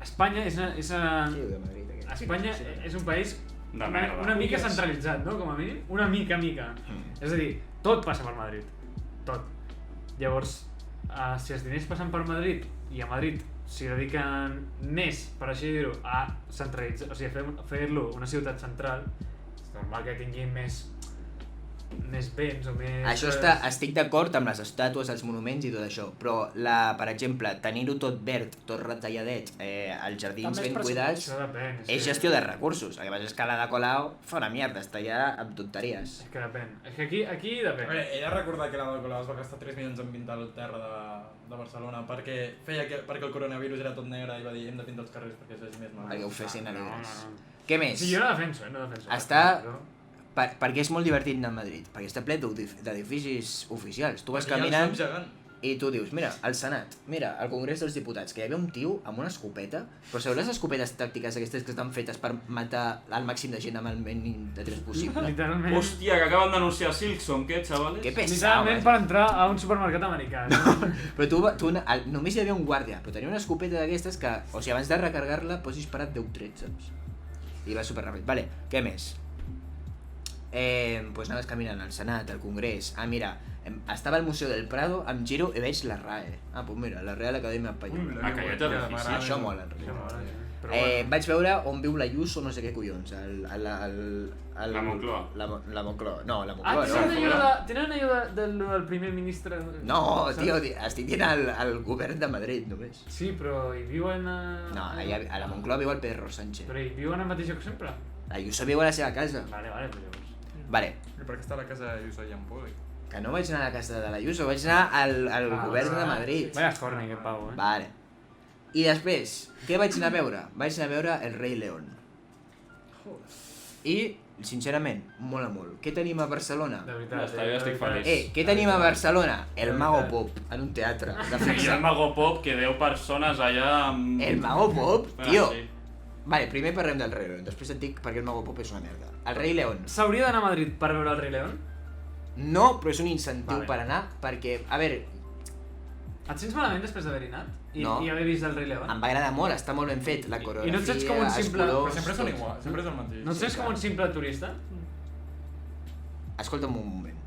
Espanya és un país una mica centralitzat, no? Com a mínim. Una mica. És a dir, tot passa per Madrid. Tot. Llavors, si els diners passen per Madrid i a Madrid s'hi dediquen més, per així dir-ho, a centralitzar, o sigui, a fer-lo una ciutat central, és normal que tingui més béns o més... Això estic d'acord amb les estàtues, els monuments i tot això, però, per exemple, tenir-ho tot verd, tot retalladet, els jardins ben cuidats, és gestió de recursos. El que passa és que la de Colau fa una mierda, està ja amb tonteries. És que depèn. És que aquí depèn. A veure, he de recordar que la de Colau es va gastar 3 milions en pintar el terra de Barcelona perquè el coronavirus era tot negre i va dir hem de pintar els carrers perquè es vegi més mal. Perquè ho fessin alegres. Què més? Sí, jo no defenso. Està... perquè és molt divertit anar a Madrid, perquè està ple d'edificis oficials. Tu vas caminant i tu dius, mira, el Senat, mira, el Congrés dels Diputats, que hi havia un tio amb una escopeta, però sabeu les escopetes tàctiques aquestes que estan fetes per matar el màxim de gent amb el mínim de temps possible? Literalment. Hòstia, que acaben d'anunciar Silkson, què, xavales? Que pesau, literalment per entrar a un supermercat americà. Però tu només hi havia un guàrdia, però tenia una escopeta d'aquestes que, o sigui, abans de recargar-la pots disparar 10 trets, saps? I va superràpid. Vale, què més? Pues anaves caminant al Senat, al Congrés. Mira, estava al Museu del Prado, em giro i veig la RAE. Pues mira, la Real Acadèmia Espanyola. Calleta d'edifici. Això mola, en realitat. Vaig veure on viu la Ayuso, no sé què collons. La Moncloa. La Moncloa. No, la Moncloa no. Tenen allò del primer ministre... No, tio, estic dient al govern de Madrid, només. Sí, però hi viuen a... No, a la Moncloa viu el Pedro Sánchez. Però hi viuen al mateix lloc sempre? La Ayuso viu a la seva casa. Vale, però llavors... Vale. I per què està a la casa de Ayuso allà en Poli? Que no vaig anar a la casa de la Ayuso, vaig anar al govern de Madrid. Vaya horny, que pavo, Vale. I després, què vaig anar a veure? Vaig anar a veure El Rei León. I, sincerament, mola molt. Què tenim a Barcelona? De veritat, jo estic feliç. Què tenim a Barcelona? El Mago Pop, en un teatre. I el Mago Pop, que 10 persones allà amb... El Mago Pop? Tio! Sí. Vale, primer parlem del Rei León, després et dic perquè el Mago Pop és una merda. El Rei León. S'hauria d'anar a Madrid per veure el Rei León? No, però és un incentiu per anar, perquè, a veure... Et sents malament després d'haver-hi anat? I haver vist el Rei León? Em va agradar molt, està molt ben fet, la coreografia, I no et sents com un simple... Però sempre són igual, sempre és el mateix. No et sents com un simple turista? Escolta'm un moment.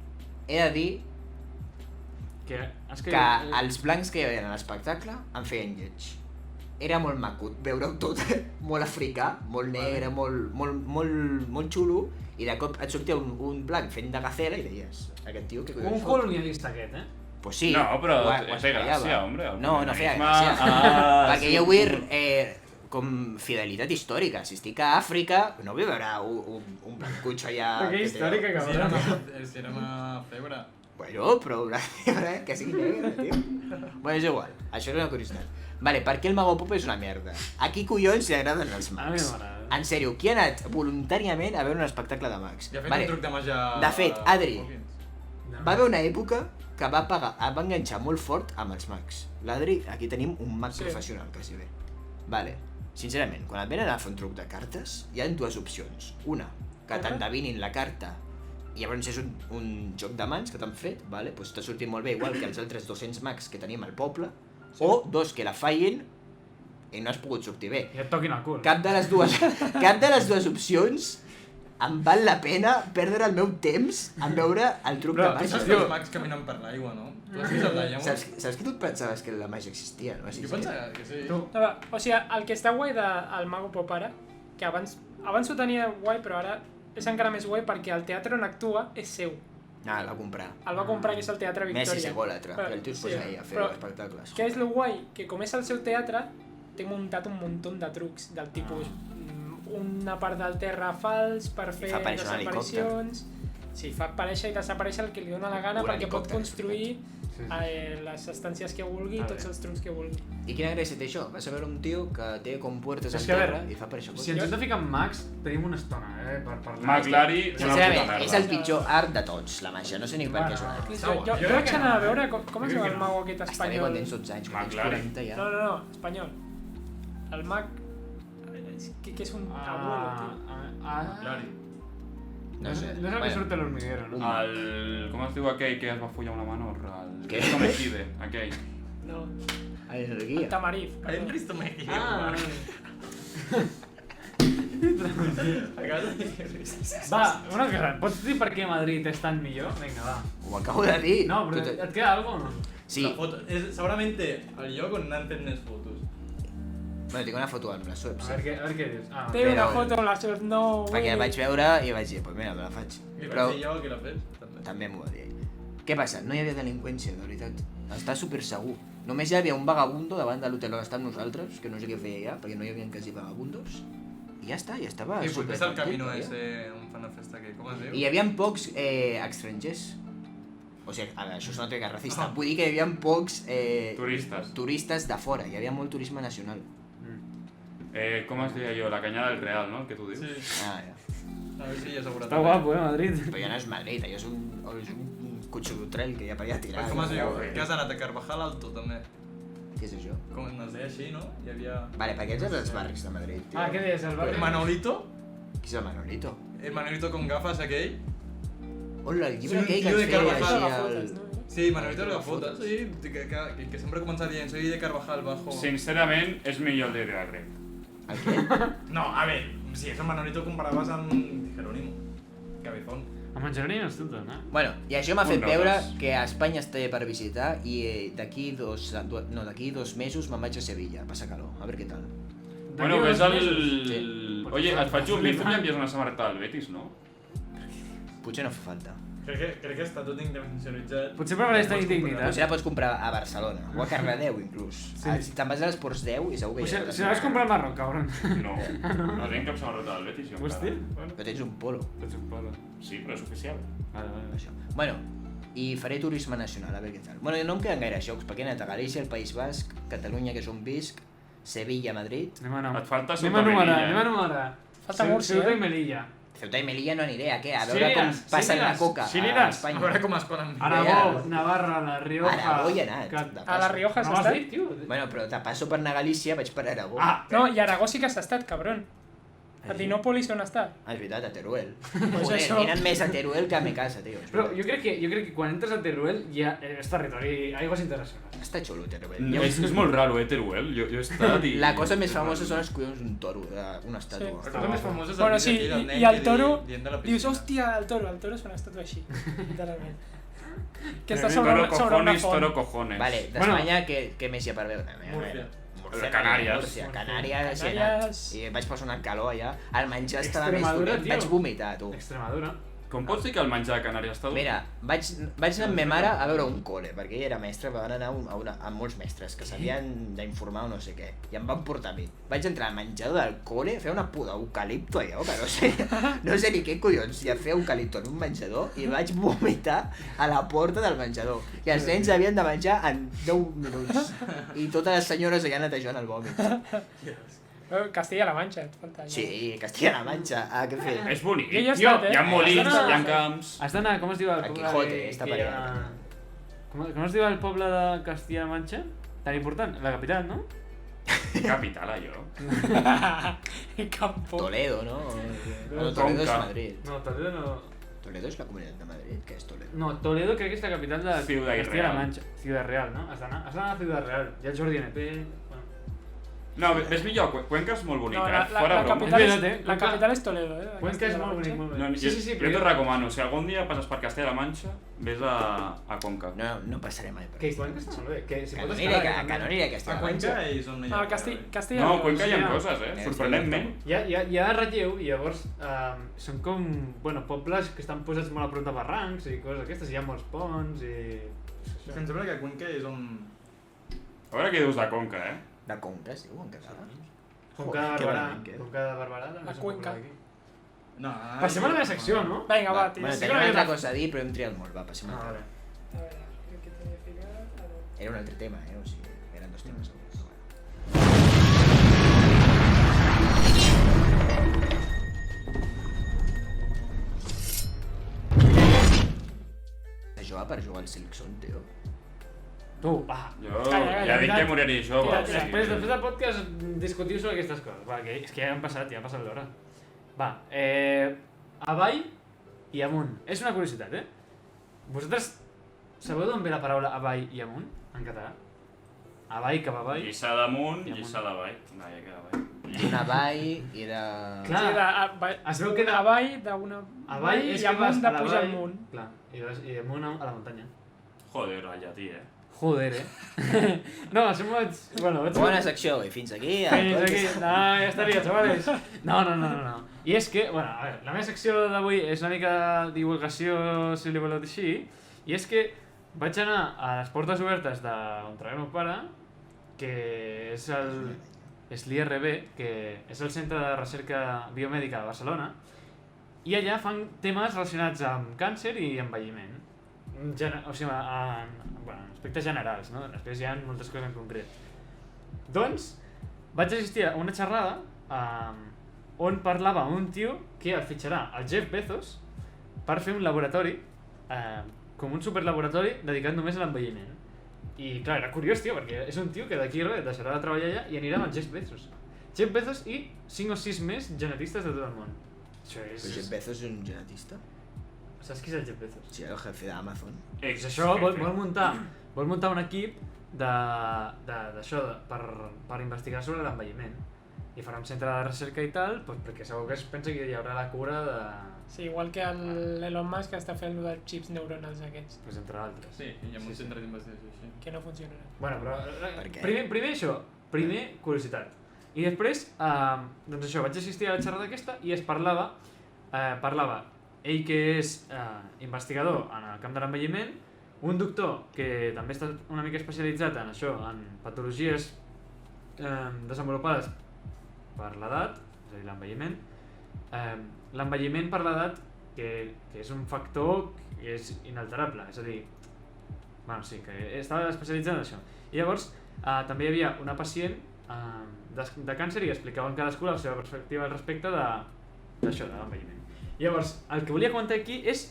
He de dir que els blancs que hi havia a l'espectacle em feien lleig. Era molt maco veure-ho tot, molt africà, molt negre, molt xulo, i de cop et sortia un blanc fent de gacela i deies, aquest tio que collons un colonialista aquest, Pues sí. No, però té gràcia, hombre. No feia gràcia. Perquè jo vull com fidelitat històrica. Si estic a Àfrica, no vull veure un blancutxo allà... Que històrica, cabrón. Si era una febre. Bueno, però una febre que sigui negre, tio. Bueno, és igual. Això és una curiositat. Vale, per què el Mago Pop és una merda? A qui collons li agraden els mags? A mi m'agrada. En sèrio, qui ha anat voluntàriament a veure un espectacle de mags? Ja ha fet un truc de màgia... De fet, Adri, va haver una època que va enganxar molt fort amb els mags. L'Adri, aquí tenim un mag professional, quasi bé. Vale. sincerament, quan et venen a fer un truc de cartes, hi ha dues opcions. Una, que t'endevinin la carta i llavors és un joc de mans que t'han fet, vale? Pues t'ha sortit molt bé, igual que els altres 200 mags que tenim al poble, o dos, que la fallin i no has pogut sortir bé. I et toquin el cul. Cap de les dues opcions em val la pena perdre el meu temps en veure el truc de Tu màgia. saps que els mags caminen per l'aigua, no? Tu has vist el Diamond? Saps que tu et pensaves que la màgia existia, no? Jo pensava que sí. O sigui, el que està guai del Mago Pop ara, que abans ho tenia guai, però ara és encara més guai perquè el teatre on actua és seu. Ah, el va comprar. El va comprar, que és el Teatre Victòria. Messi segòlatra, però el tio es posa ahí a fer espectacles. Què és el guai? Que com és el seu teatre, té muntat un munt de trucs del tipus una part del terra fals per fer desaparicions. Sí, fa aparèixer i desaparèixer el que li dóna la gana perquè pot construir les estàncies que vulgui, tots els trucs que vulgui. I quina gràcia té això? Vas a veure un tio que té com puertes al terra i fa aparèixer coses. Si ens hem de ficar amb mags, tenim una estona, per parlar. Mag Lari, sincerament, és el pitjor art de tots, la màgia. No sé ni per què és una art. Jo vaig anar a veure com es diu el mago aquest espanyol. Està bé quan tens 12 anys, quan tens 40 ja. No, espanyol. El mag... que és un abuelo, tio. Clari. No és el que surt a l'hormiguero, no? Com es diu aquell que es va follar una menor? El Què? Cristo Mejide, aquell. No. El guia. Tamarif. El Cristo Mejide. Va, una cosa, pots dir per què Madrid és tan millor? Vinga, va. Ho acabo de dir. No, però et queda alguna cosa o no? Sí. Segurament té el lloc on n'han fet més fotos. Bueno, tinc una foto amb les webs. A veure què dius. Té una foto amb les webs, no... Perquè la vaig veure i vaig dir, pues mira, me la faig. I vaig dir jo que l'ha fet, també m'ho va dir. Què passa? No hi havia delinqüència, de veritat. Està super segur. Només hi havia un vagabundo davant de l'hotel on estàvem nosaltres, que no sé què feia ja, perquè no hi havia quasi vagabundos. I ja està, ja estava I super potser és el camino ese on fan la festa que... Com es diu? I hi havia pocs estrangers. O sigui, això és una teca racista. Vull dir que hi havia pocs turistes de fora. Hi havia molt turisme nacional. Com es deia jo? La Canyada del Real, no? El que tu dius? Sí. Ah, ja. A veure si hi ha seguretat. Està guapo, Madrid. Però ja no és Madrid, allò és un cotxotrel que hi ha per allà tirat. Com es diu? Que has anat a Carvajal Alto, també. Què és això? Com es deia així, no? Hi havia... Vale, perquè aquests són els barris de Madrid, tio. Què deies, el barri? Manolito? Qui és el Manolito? El Manolito con gafas aquell? Hola, el llibre aquell que de ens feia Carvajal. així el... Sí, Manolito de Gafotas. Sí, que sempre comença dient, soy de Carvajal bajo... Sincerament, és millor el de Diarre. El què? No, a ver, si és el Manolito comparaves amb Jerónimo. Cabezón. Amb en Jerónimo és tot, no? Bueno, i això m'ha fet veure que a Espanya està bé per visitar i d'aquí 2 mesos me'n vaig a Sevilla, passa calor, a veure què tal. Bueno, ves el... Sí. Oye, et faig un bif i m'envies una samarreta del Betis, no? Potser no fa falta. Crec que està tot internacionalitzat. Potser prefereix tenir dignitat. Potser la pots comprar a Barcelona, o a Cardedeu inclús. Si te'n vas a l'Esports 10 i segur que Potser si la vas comprar al Marroc, cabron. No, no tinc cap samarreta del Betis, jo Hosti. encara. Però tens un polo. Tens un polo. Sí, però és oficial. Vale. Això. Bueno, i faré turisme nacional, a veure què tal. Bueno, no em queden gaire jocs, perquè he anat a Galícia, el País Basc, Catalunya, que és on visc, Sevilla, Madrid. Et falta Anem Ceuta a Melilla. enumerar. Falta Múrcia, Ceuta i Melilla. Ceuta i Melilla no aniré, a què? A veure com passen la coca a Espanya. A veure com es poden... Aragó, Navarra, La Rioja... Aragó hi he anat, de A la Rioja No has has estat? dit, tio? Bueno, però de passo per anar a Galícia vaig per Aragó. No, i a Aragó sí que has estat, cabron. A Dinòpolis on està? Ah, és veritat, a Teruel. Pues Joder, això. he anat més a Teruel que a me casa, tio. Però jo crec que quan entres a Teruel ja és territori, aigües internacionals. Està xulo, Teruel. És molt raro, Teruel. Jo he estat i... La cosa més famosa són els collons d'un toro, d'una estàtua. La cosa més famosa és el Bueno, vídeo sí, aquí del nen i el que toro, dient de la dius, piscina. hòstia, el toro és una estàtua així, literalment. Que està Toro sobre una cojones, font. toro cojones. Vale, d'Espanya, què més hi ha per veure? Múrcia. Canàries. Múrcia, Canàries, hi he anat. I vaig passar una calor allà. El menjar estava més Extremadura, dolent. tio. Vaig vomitar, tu. Extremadura. Com pots dir que el menjar de Canàries està dolent? Mira, vaig anar amb ma mare a veure un col·le, perquè ella era mestra, van anar a molts mestres que s'havien d'informar o no sé què, i em van portar a mi. Vaig entrar al menjador del col·le, fer una puta eucalipto allò, que no sé ni què collons, i a fer eucalipto en un menjador, i vaig vomitar a la porta del menjador. I els nens havien de menjar en 10 minuts, i totes les senyores allà netejant el vòmit. Castilla-La Manxa, et falta allà. Sí, Castilla-La Manxa, què fer? És bonic. Jo hi he estat, Hi ha molins, Has d'anar- hi ha camps... Has d'anar, com es diu el El poble... Quijote, està per allà. Com es diu el poble de Castilla-La Manxa? Tan important? La capital, no? Capital, allò. Campo. Toledo, no? No, Toledo és Madrid. No, Toledo no... Toledo és la comunitat de Madrid? Què és Toledo? No, Toledo crec que és la capital de Ciudad Castilla-La Real. Mancha. Ciudad Real, no? Has d'anar a Ciudad Real. Hi ha el Jordi NP... Bueno. No, ves millor, Cuenca és molt bonic, No, fora la broma. capital És és, veritat, la capital és Toledo, Cuenca és molt bonic, molt No, bonic. jo t'ho recomano, si algun dia passes per Castella-La Manxa, vés a Conca. No passaré mai per Que Cuenca està molt bé. Que si pots Canonira, escalar, a Canonira, A Castella-La Cuenca Manxa. és on no hi No, ha... Castilla. No, a Cuenca hi ha sí, coses, sorprenentment. Hi ha relleu i llavors són com, bueno, pobles que estan posats molt a prop de barrancs i coses aquestes, hi ha molts ponts i... És que em sembla que Cuenca és on... A veure què dius de Conca, De Conca, es diu, en català? Conca de que Barberà, bonic, Conca de Barberà també La són Cuenca. pobles aquí. No, Passem a la meva secció, no? Vinga, va, tio. Bueno, sí, tenim que una altra no- cosa a dir, però hem triat molt, va, passem a Ah, l'altre. vale. A veure, crec que tenia ficat... A veure. Era un altre tema, o sigui, eren dos temes. Però bueno. Per jugar al Silkson, tio. Tu, va. Jo Calla, ja dic mira. que moriré jove. Tira, o sigui. Després del podcast discutiu sobre aquestes coses. Va, que és que ja han passat, ja ha passat l'hora. Va, avall i amunt. És una curiositat, Vosaltres sabeu d'on ve la paraula avall i amunt, en català? Avall, cap avall. Lliçà damunt, I amunt. lliçà davall. No, ja queda avall. Una vall i de... Clar. Sí, Es veu que de- avall d'una... Avall és i que vas amunt a de la pujar vall. amunt. Clar, i amunt a la muntanya. Joder, el llatí, Joder, No, som vaig... Bueno, vaig... Bona secció, i fins aquí... Fins aquí. No, ja estaria, chavales. No. I és que, bueno, a veure, la meva secció d'avui és una mica de divulgació, si li voleu dir així, i és que vaig anar a les portes obertes d'on treballa el meu pare, que és l'IRB, que és el Centre de Recerca Biomèdica de Barcelona, i allà fan temes relacionats amb càncer i envelliment. O sigui, en aspectes generals, no? Després hi ha moltes coses en concret. Doncs, vaig assistir a una xerrada on parlava un tio que el fitxarà el Jeff Bezos per fer un laboratori, com un superlaboratori dedicat només a l'envelliment. I clar, era curiós, tio, perquè és un tio que d'aquí res deixarà de treballar allà i anirà amb el Jeff Bezos. Jeff Bezos i 5 o 6 més genetistes de tot el món. Això és... Però Jeff Bezos és un genetista? Saps qui és el Jeff Bezos? Sí, el jefe d'Amazon. Doncs això vol muntar un equip d'això per investigar sobre l'envelliment i farà un centre de recerca i tal, doncs perquè segur que es pensa que hi haurà la cura de... Sí, igual que l'Elon Musk està fent el dels xips neuronals aquests, Pues entre altres. Sí, hi ha un centre d'investigació així. que no funcionaran. Bueno, però Per què? primer això, primer curiositat. I després, doncs això, vaig assistir a la xerrada aquesta i es parlava ell que és investigador en el camp de l'envelliment, un doctor que també està una mica especialitzat en això, en patologies desenvolupades per l'edat, és a dir, l'envelliment. L'envelliment per l'edat, que és un factor que és inalterable, és a dir, bueno, sí, que estava especialitzat en això. I llavors també hi havia una pacient de càncer i explicaven cadascú la seva perspectiva al respecte d'això, de l'envelliment. Llavors, el que volia comentar aquí és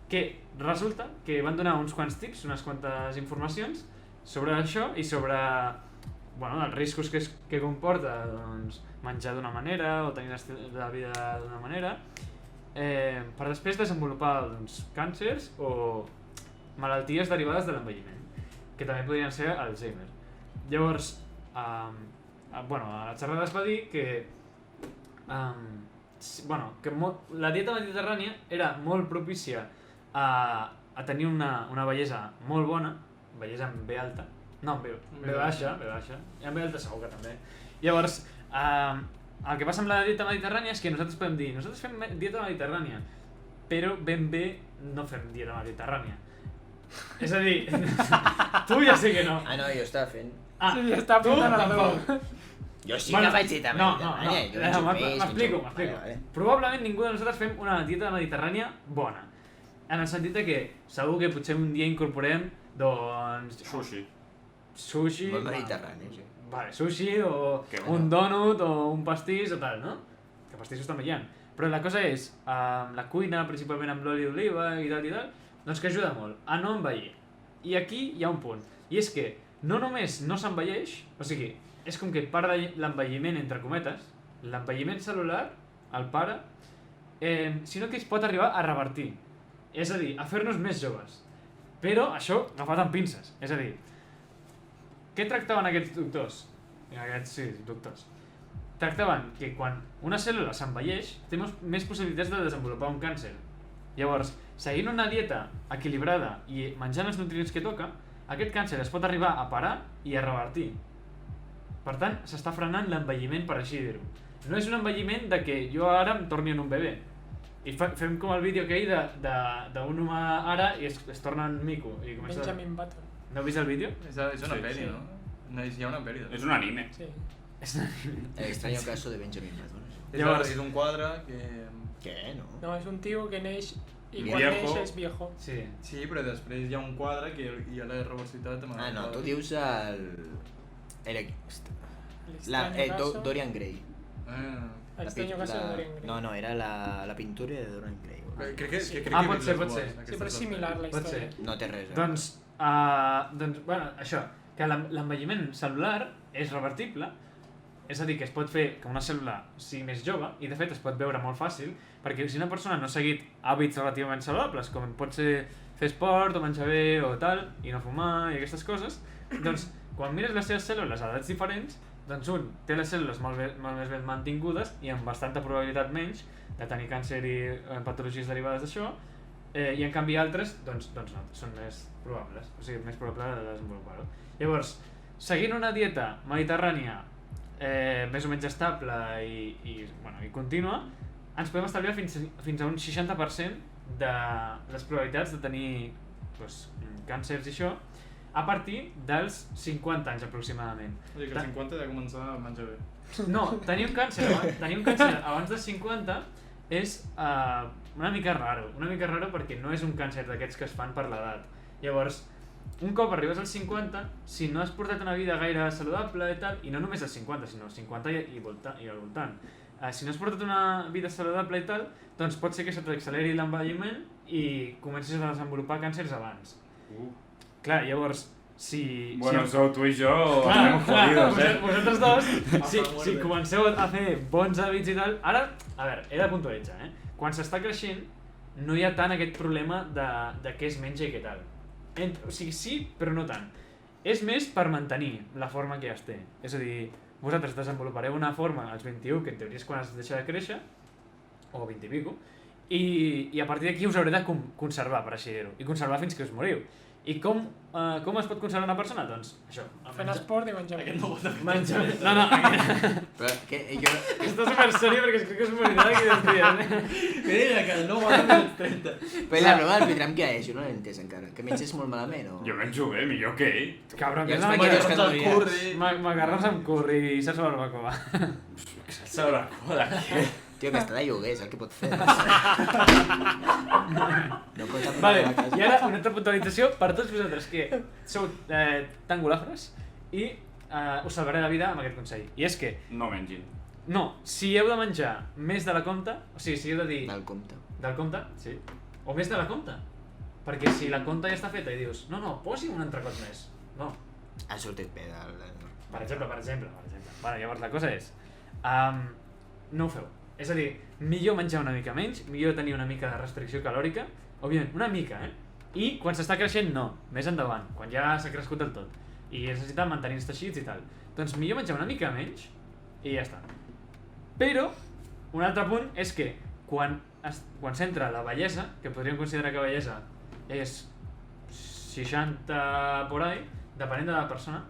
que resulta que van donar uns quants tips, unes quantes informacions sobre això i sobre els riscos que comporta doncs, menjar d'una manera o tenir un estil de vida d'una manera per després desenvolupar doncs, càncers o malalties derivades de l'envelliment, que també podrien ser Alzheimer. Llavors, a la xerrada es va dir que la dieta mediterrània era molt propícia a tenir una bellesa molt bona, bellesa amb B alta, no amb B baixa, i amb B alta segur que també. Llavors, el que passa amb la dieta mediterrània és que nosaltres podem dir, nosaltres fem dieta mediterrània, però ben bé no fem dieta mediterrània. És a dir, tu ja sé que no. Ah, no, jo estava fent. Sí, està apuntant a la tampoc. Jo sí que faig dieta mediterrània. Jo menjo peix, m'explico. Vale. Probablement ningú de nosaltres fem una dieta mediterrània bona. En el sentit que segur que potser un dia incorporem, doncs... Sushi... Molt mediterrani, sí. Vale, sushi o un donut o un pastís o tal, no? Que pastissos també hi ha. Però la cosa és, la cuina, principalment amb l'oli d'oliva i tal, doncs que ajuda molt a no envellir. I aquí hi ha un punt. I és que no només no s'envelleix, o sigui, és com que part de l'envelliment, entre cometes, l'envelliment celular, el para, sinó que es pot arribar a revertir. És a dir, a fer-nos més joves. Però això agafat amb pinces. És a dir, què tractaven aquests doctors? Doctors. Tractaven que quan una cèl·lula s'envelleix, té més possibilitats de desenvolupar un càncer. Llavors, seguint una dieta equilibrada i menjant els nutrients que toca, aquest càncer es pot arribar a parar i a revertir. Per tant, s'està frenant l'envelliment, per així dir-ho. No és un envelliment de que jo ara em torni en un bebè. I fem com el vídeo aquell d'un humà ara i es torna en mico. Benjamin Button. No heu vist el vídeo? És una pel·li, no? Hi ha una pel·li. És un anime. Sí. El extraño caso de Benjamin Button. Llavors, és un quadre que... Què, no? No, és un tio que neix i Viejo. quan neix és viejo. Sí. Sí, però després hi ha un quadre que hi ha la reversitat amb el Ah, no, quadre. tu dius Dorian Gray. El extraño caso de Dorian Gray. No, era la pintura de Dorian Gray. Crec que pot ser. Sí, però és similar la Pot ser. història. No té res. Doncs, bueno, això, que l'envelliment celular és revertible, és a dir, que es pot fer que una cèl·lula sigui més jove, i de fet es pot veure molt fàcil, perquè si una persona no ha seguit hàbits relativament saludables, com pot ser fer esport o menjar bé o tal, i no fumar i aquestes coses, doncs quan mires les seves cèl·lules a edats diferents, doncs un té les cèl·lules molt més ben mantingudes i amb bastanta probabilitat menys de tenir càncer i patologies derivades d'això, i en canvi altres doncs no, són més probables, o sigui, més probable de desenvolupar-ho. Llavors, seguint una dieta mediterrània més o menys estable i contínua, ens podem estalviar fins a un 60% de les probabilitats de tenir càncers i això, a partir dels 50 anys aproximadament. O sigui que als 50 ja començar a menjar bé. No, tenir un càncer abans de 50 és una mica raro perquè no és un càncer d'aquests que es fan per l'edat. Llavors, un cop arribes als 50, si no has portat una vida gaire saludable i tal, i no només als 50, sinó 50 i al voltant, si no has portat una vida saludable i tal, doncs pot ser que se t'acceleri l'envelliment i comencis a desenvolupar càncers abans. Clar, llavors, Bueno, sou tu i jo, estem jodidos, vosaltres dos, si comenceu a fer bons hàbits i tal, ara, a veure, he de puntualitzar, quan s'està creixent no hi ha tant aquest problema de què es menja i què tal. O sigui, sí, però no tant. És més per mantenir la forma que ja es té. És a dir, vosaltres desenvolupareu una forma als 21, que en teoria és quan es deixa de créixer, o 20 i pico, i a partir d'aquí us haureu de conservar, per així dir-ho, i conservar fins que us moriu. I com es pot conservar una persona? Doncs això. Fent esport i menjar bé. Menjar bé. No. Però que jo... Està supersèrio perquè crec que es morirà d'aquí 2 dies. Mira, que no va als 30. Però la broma del pitram què és? Jo no l'he entès encara. Que menges molt malament o...? Jo menjo bé, millor que ell. Cabron, Ja que els és menges una cada dia. macarrons amb curri i salsa barbacoa. Salsa barbacoa d'aquí. Tio, que està de lloguer, és el que pot fer. No pot Vale, i ara una altra puntualització per tots vosaltres que sou tan golafres i us salvaré la vida amb aquest consell. I és que, No mengin. no, si heu de menjar més de la compta, o sigui, si heu de dir... Del compte. Del compte, sí. O més de la compta. Perquè si la compta ja està feta i dius, no, posi'm un entrecot més. No. Ha sortit bé del... Per exemple. Vale, llavors la cosa és, no ho feu. És a dir, millor menjar una mica menys, millor tenir una mica de restricció calòrica, òbviament, una mica, I quan s'està creixent, no, més endavant, quan ja s'ha crescut del tot, i necessita mantenir els teixits i tal. Doncs millor menjar una mica menys, i ja està. Però, un altre punt és que, quan s'entra la bellesa, que podríem considerar que bellesa és 60 por ahí, depenent de la persona,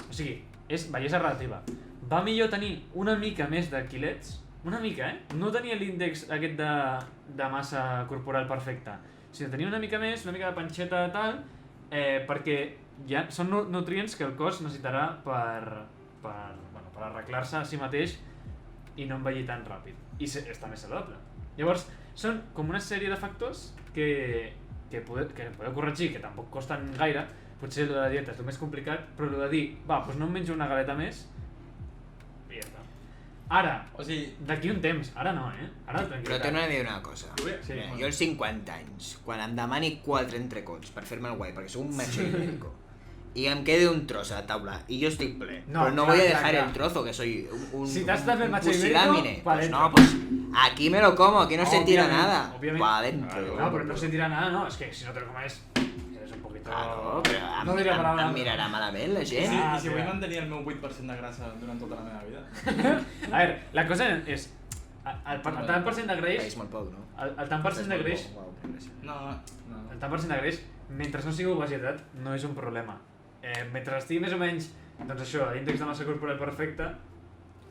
o sigui, és bellesa relativa. Va millor tenir una mica més de quilets, una mica, no tenia l'índex aquest de massa corporal perfecta, sinó tenia una mica més, una mica de panxeta de tal, perquè ja són nutrients que el cos necessitarà per arreglar-se a si mateix i no envellir tan ràpid, i està més saludable. Llavors, són com una sèrie de factors que podeu corregir, que tampoc costen gaire, potser la dieta és el més complicat, però el de dir, doncs no em menjo una galeta més, i ja està. Ara, O sigui, d'aquí un temps, ara no, Ara Però tranquil·litat. t'he de dir una cosa. Sí. Mira, jo als 50 anys, quan em demani 4 entrecots per fer-me el guai, perquè sóc un macho ibèrico, y em quede un trozo a la taula y yo estoy ple, No, pero no clar, voy a clar, dejar clar. el trozo, que soy un Si t'has de fer el macho pusilámine. ibérico, pa' Pues dentro. no, pues aquí me lo como, aquí no se tira Obviamente, nada. obviamente. Pa' adentro. No, pero no se tira nada, no. Es que si no te lo comes, eres un poquito... Claro, però No diria palabra. em mirarà malament la I gent. Ah, si tia. vull mantenir el meu 8% de grassa durant tota la meva vida. A veure, la cosa és... El tant per cent de greix... És molt poc, no? El tant per cent de greix... Uau, que gràcia. No. El tant per cent de greix, mentre no sigui obesitat, no és un problema. Mentre estigui més o menys, doncs això, l'índex de massa corporal perfecte,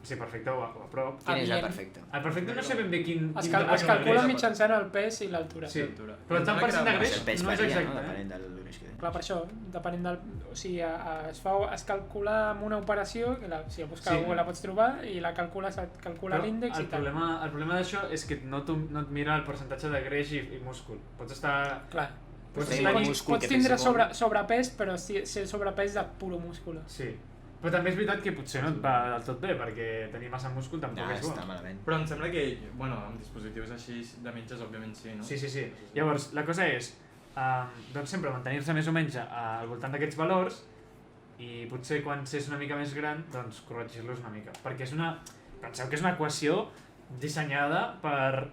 sí, perfecte o a prop. Quin és el Adient. perfecte? El perfecte no sé ben bé quin... Es, quin cal, tant es per cent de calcula greix. mitjançant el pes i l'altura. Sí, Altura. però el tant per cent de greix El pes no és varia, no? exacte. Depenent del greix que té. Clar, per això, depenent del... O sigui, es calcula amb una operació, que si la busca Sí. Google la pots trobar, i la calcula, se't calcula Però l'índex el i tal. problema d'això és que no et mira el percentatge de greix i múscul. Pots estar... Clar. Pots Sí, estar... un múscul Pots que tindre pesa molt. sobrepès, però ser sobrepès de puro múscul. Sí. Però també és veritat que potser no et va del tot bé, perquè tenir massa múscul tampoc No, és bo. està malament. Però em sembla que, bueno, amb dispositius així de metges, òbviament sí, no? Sí. Llavors, la cosa és, doncs sempre mantenir-se més o menys al voltant d'aquests valors i potser quan s'és una mica més gran, doncs corregir-los una mica. Perquè és una... Penseu que és una equació dissenyada per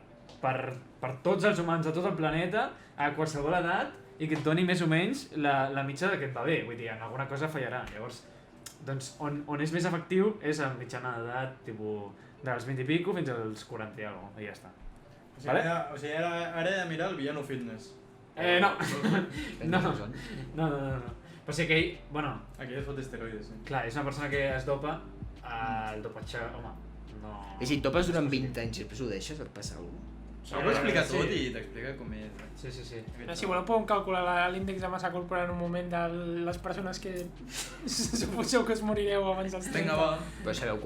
tots els humans de tot el planeta, a qualsevol edat, i que et doni més o menys la mitja de que et va bé. Vull dir, en alguna cosa fallarà. Llavors, doncs, on és més efectiu és en mitjana d'edat, tipus, dels 20 i pico fins als 40 i alguna cosa, i ja està. O sigui, ara he de mirar el Villano Fitness. No. No. Però sí que ell, bueno, Aquí es fot esteroides, sí. clar, és una persona que es dopa, el dopatge, home, no... I si et topes durant 20 anys i després ho deixes, et passa alguna cosa? Ho explica sí. tot i t'explica com és. Sí. Si voleu podem calcular l'índex de massa corporal en un moment de les persones que suposeu que us morireu abans dels 30. Vinga, va. Però sabeu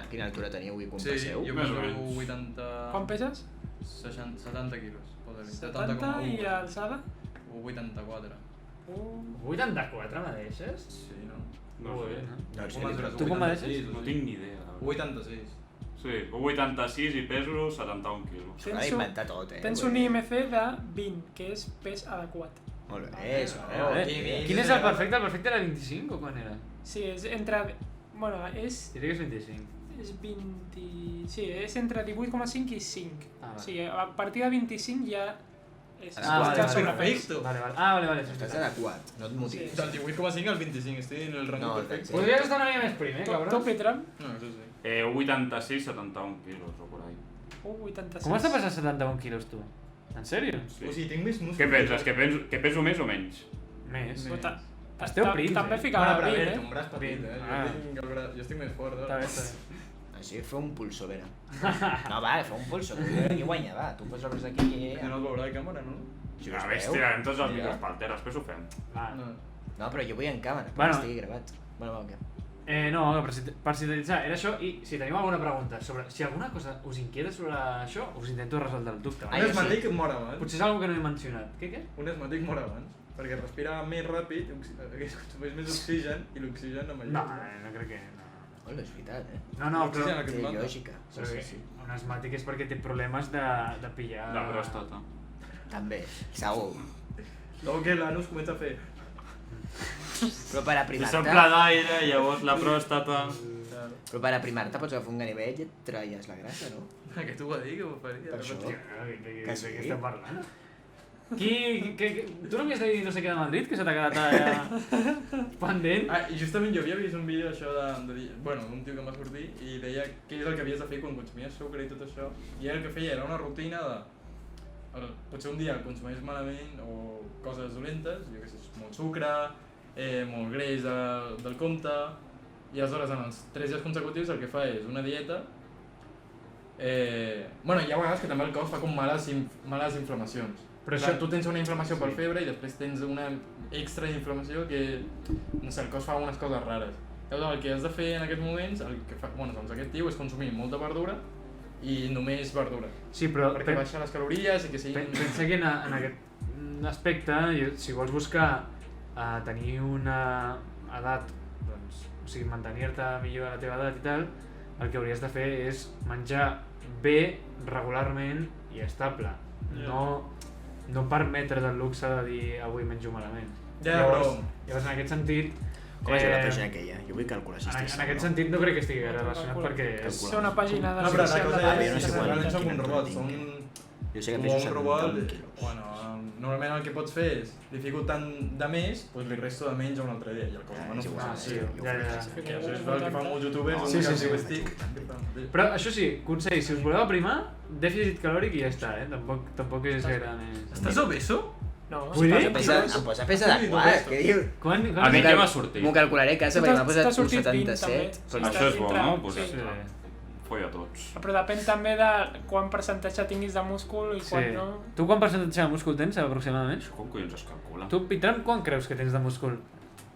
quina altura teniu i com Sí, passeu? jo Més o peso menys. 80... Quan peses? 70 quilos. 70 i l'alçada? O 84. 84 me deixes? Sí, no? Molt bé, no? No, Com mesures? Tu com me 86, deixes? No tinc ni idea. 86. Sí, 86 i peso 71 quilos. S'ho ha d'inventar tot, Tens un IMC de 20, que és pes adequat. Molt bé, això. Quin és el perfecte? El perfecte era 25 o quan era? Sí, és entre... Bueno, és Diria que és 25. és 20... Sí, és entre 18,5 i 5. Ah, vale. O sigui, a partir de 25 ja és vale, ja vale, sobrepès. perfecto. Vale. Estàs adequat, no et motivis. Del 18,5 al 25, estic en el rango No, perfecte. Podries estar una mica més prim, Top cabrón? i tram? No, això sí. 86, 71 quilos o por ahí. 86. Com has de pesar 71 quilos, tu? En sèrio? Sí. O sigui, tinc més músculs. Què penses? Que peso més o menys? Més. Més. Esteu prims, També eh? ficava Bueno, però a prim, veure, té eh? un braç petit, eh? Ah. Jo estic més fort, Està bé, eh? està bé. Així, fa un pulso, Vera. No, va, fa un pulso. Qui guanya, va? Tu poses el braç aquí i... Que no et veurà la càmera, no? Si A us veure, veu. tirarem tots els Ja. micros pel terra, després ho fem. Va. No. No, però jo vull en càmera, perquè Bueno. estigui gravat. Bueno, va, què? No, per sintetitzar, era això, i si teniu alguna pregunta sobre... Si alguna cosa us inquieta sobre això, us intento resoldre el dubte. Ah, Un jo esmatic mor abans. Potser és una que no he mencionat. Què? Un esmatic mor abans. Perquè respira més ràpid, consumeix més oxigen i l'oxigen no No, m'ajuda. no crec que... No, Hola, és veritat, eh? no, però... L'oxigen el que Té et mata. lògica. Però un asmàtic és perquè té problemes de pillar... La pròstata. També, segur. Dopo que l'anus comença a fer... Però per Si aprimar-te... s'omple d'aire, llavors la pròstata... Però per aprimar-te pots agafar un ganivet i et traies la grassa, no? Que tu ho va dir, que ho faria. Per això. Que sí. de què estem parlant? Tu no m'havies de dir no sé què de Madrid, que se t'ha quedat allà pendent? Ah, i justament jo havia vist un vídeo això de dir, bueno, d'un tio que em va sortir i deia què és el que havies de fer quan consumies sucre i tot això, i el que feia era una rutina de potser un dia el consumeix malament o coses dolentes, jo què sé, molt sucre, molt greix del compte, i aleshores en els 3 dies consecutius el que fa és una dieta. Bueno, hi ha vegades que també el cos fa com males inflamacions. Però això, tu tens una inflamació per febre i després tens una extra inflamació que, no sé, el cos fa unes coses rares. Llavors el que has de fer en aquests moments, el que fa, bueno, doncs aquest tio és consumir molta verdura i només verdura. Sí, però... Perquè baixa les calories i que sigui... Pensa que en aquest aspecte, si vols buscar tenir una edat, doncs, o sigui, mantenir-te millor a la teva edat i tal, el que hauries de fer és menjar bé, regularment i estable. No permetre's el luxe de dir avui menjo malament. Ja, però... Llavors, en aquest sentit... Com es diu la pàgina aquella? Jo vull calcular si estic En aquest sentit no crec que estigui gaire relacionat perquè... És una pàgina de... No, però la jo cosa no és sé que quan realment són tinc un robot, tinc. són... Jo sé que Com peso un robot, 71 quilos. bueno, normalment el que pots fer és, li fico tant de més, doncs li resto de menys a un altre dia, i el cos humà no és igual, funciona sí, així. jo Que això és el que fan molts youtubers, Sí, un sí, que sí. estic... Però això sí, consell, si us voleu aprimar, dèficit calòric i ja està, Tampoc és gaire més... Estàs obeso? No, Vull dir- Em posa pesa d'adequat, què diu? Quan? A mi què m'ha sortit? M'ho calcularé a casa perquè m'ha posat T'ha sortit 20 1,77. també. Això és bo, no? Pues Sí. ja està. Folla tots. Però depèn també de quant percentatge tinguis de múscul i quan no. Tu quan percentatge de múscul tens, aproximadament? Això com collons es calcula? Tu, Pitram, quan creus que tens de múscul?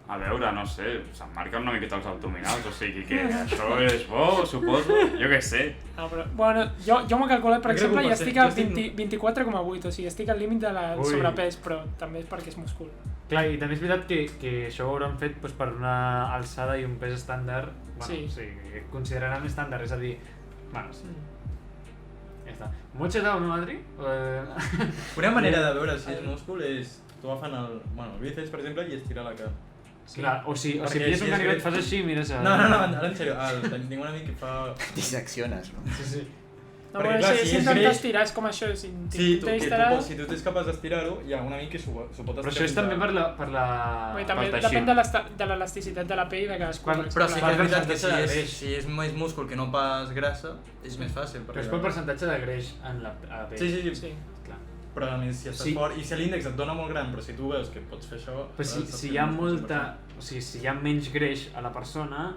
A veure, no sé, se'm marquen una miqueta els abdominals, o sigui que això és bo, suposo, jo què sé. No, però, bueno, jo m'ho he calculat, per Jo crec exemple, que i ho estic pot a ser. Jo 24,8, o sigui, estic al límit del Ui. sobrepès, però també és perquè és múscul. Clar, i també és veritat que això ho hauran fet doncs, per una alçada i un pes estàndard, bueno, Sí. o sigui, consideraran estàndard, és a dir, bueno, sí. Ja està. M'ho aixecat un Adri? Una manera de veure si és múscul és, tu agafant el bíceps, per exemple, i estirar la carn. Sí. Clar, o si Perquè pilles si un és ganivet, que- fas així, mires... No, ara en sèrio, tinc un amic que fa... Dissecciones, no? Sí, sí. No, Perquè, bueno, clar, si si és intentes greix- estirar és com això, si Sí, intentes estirar... si tu ets capaç d'estirar-ho, hi ha un amic que s'ho pot estirar. Però això és també per la... Bé, també pel teixit. depèn de l'elasticitat de la pell de cadascú. Quan- per Però sí que exemple. és veritat que percentatge de greix. si és més múscul que no pas grassa, és més fàcil. Però és pel percentatge de greix en la pell. Sí. Sí. Clar. Però a més, si estàs Sí. fort, i si l'índex et dona molt gran, però si tu veus que pots fer això... Però si hi ha molta... O sigui, si hi ha menys greix a la persona,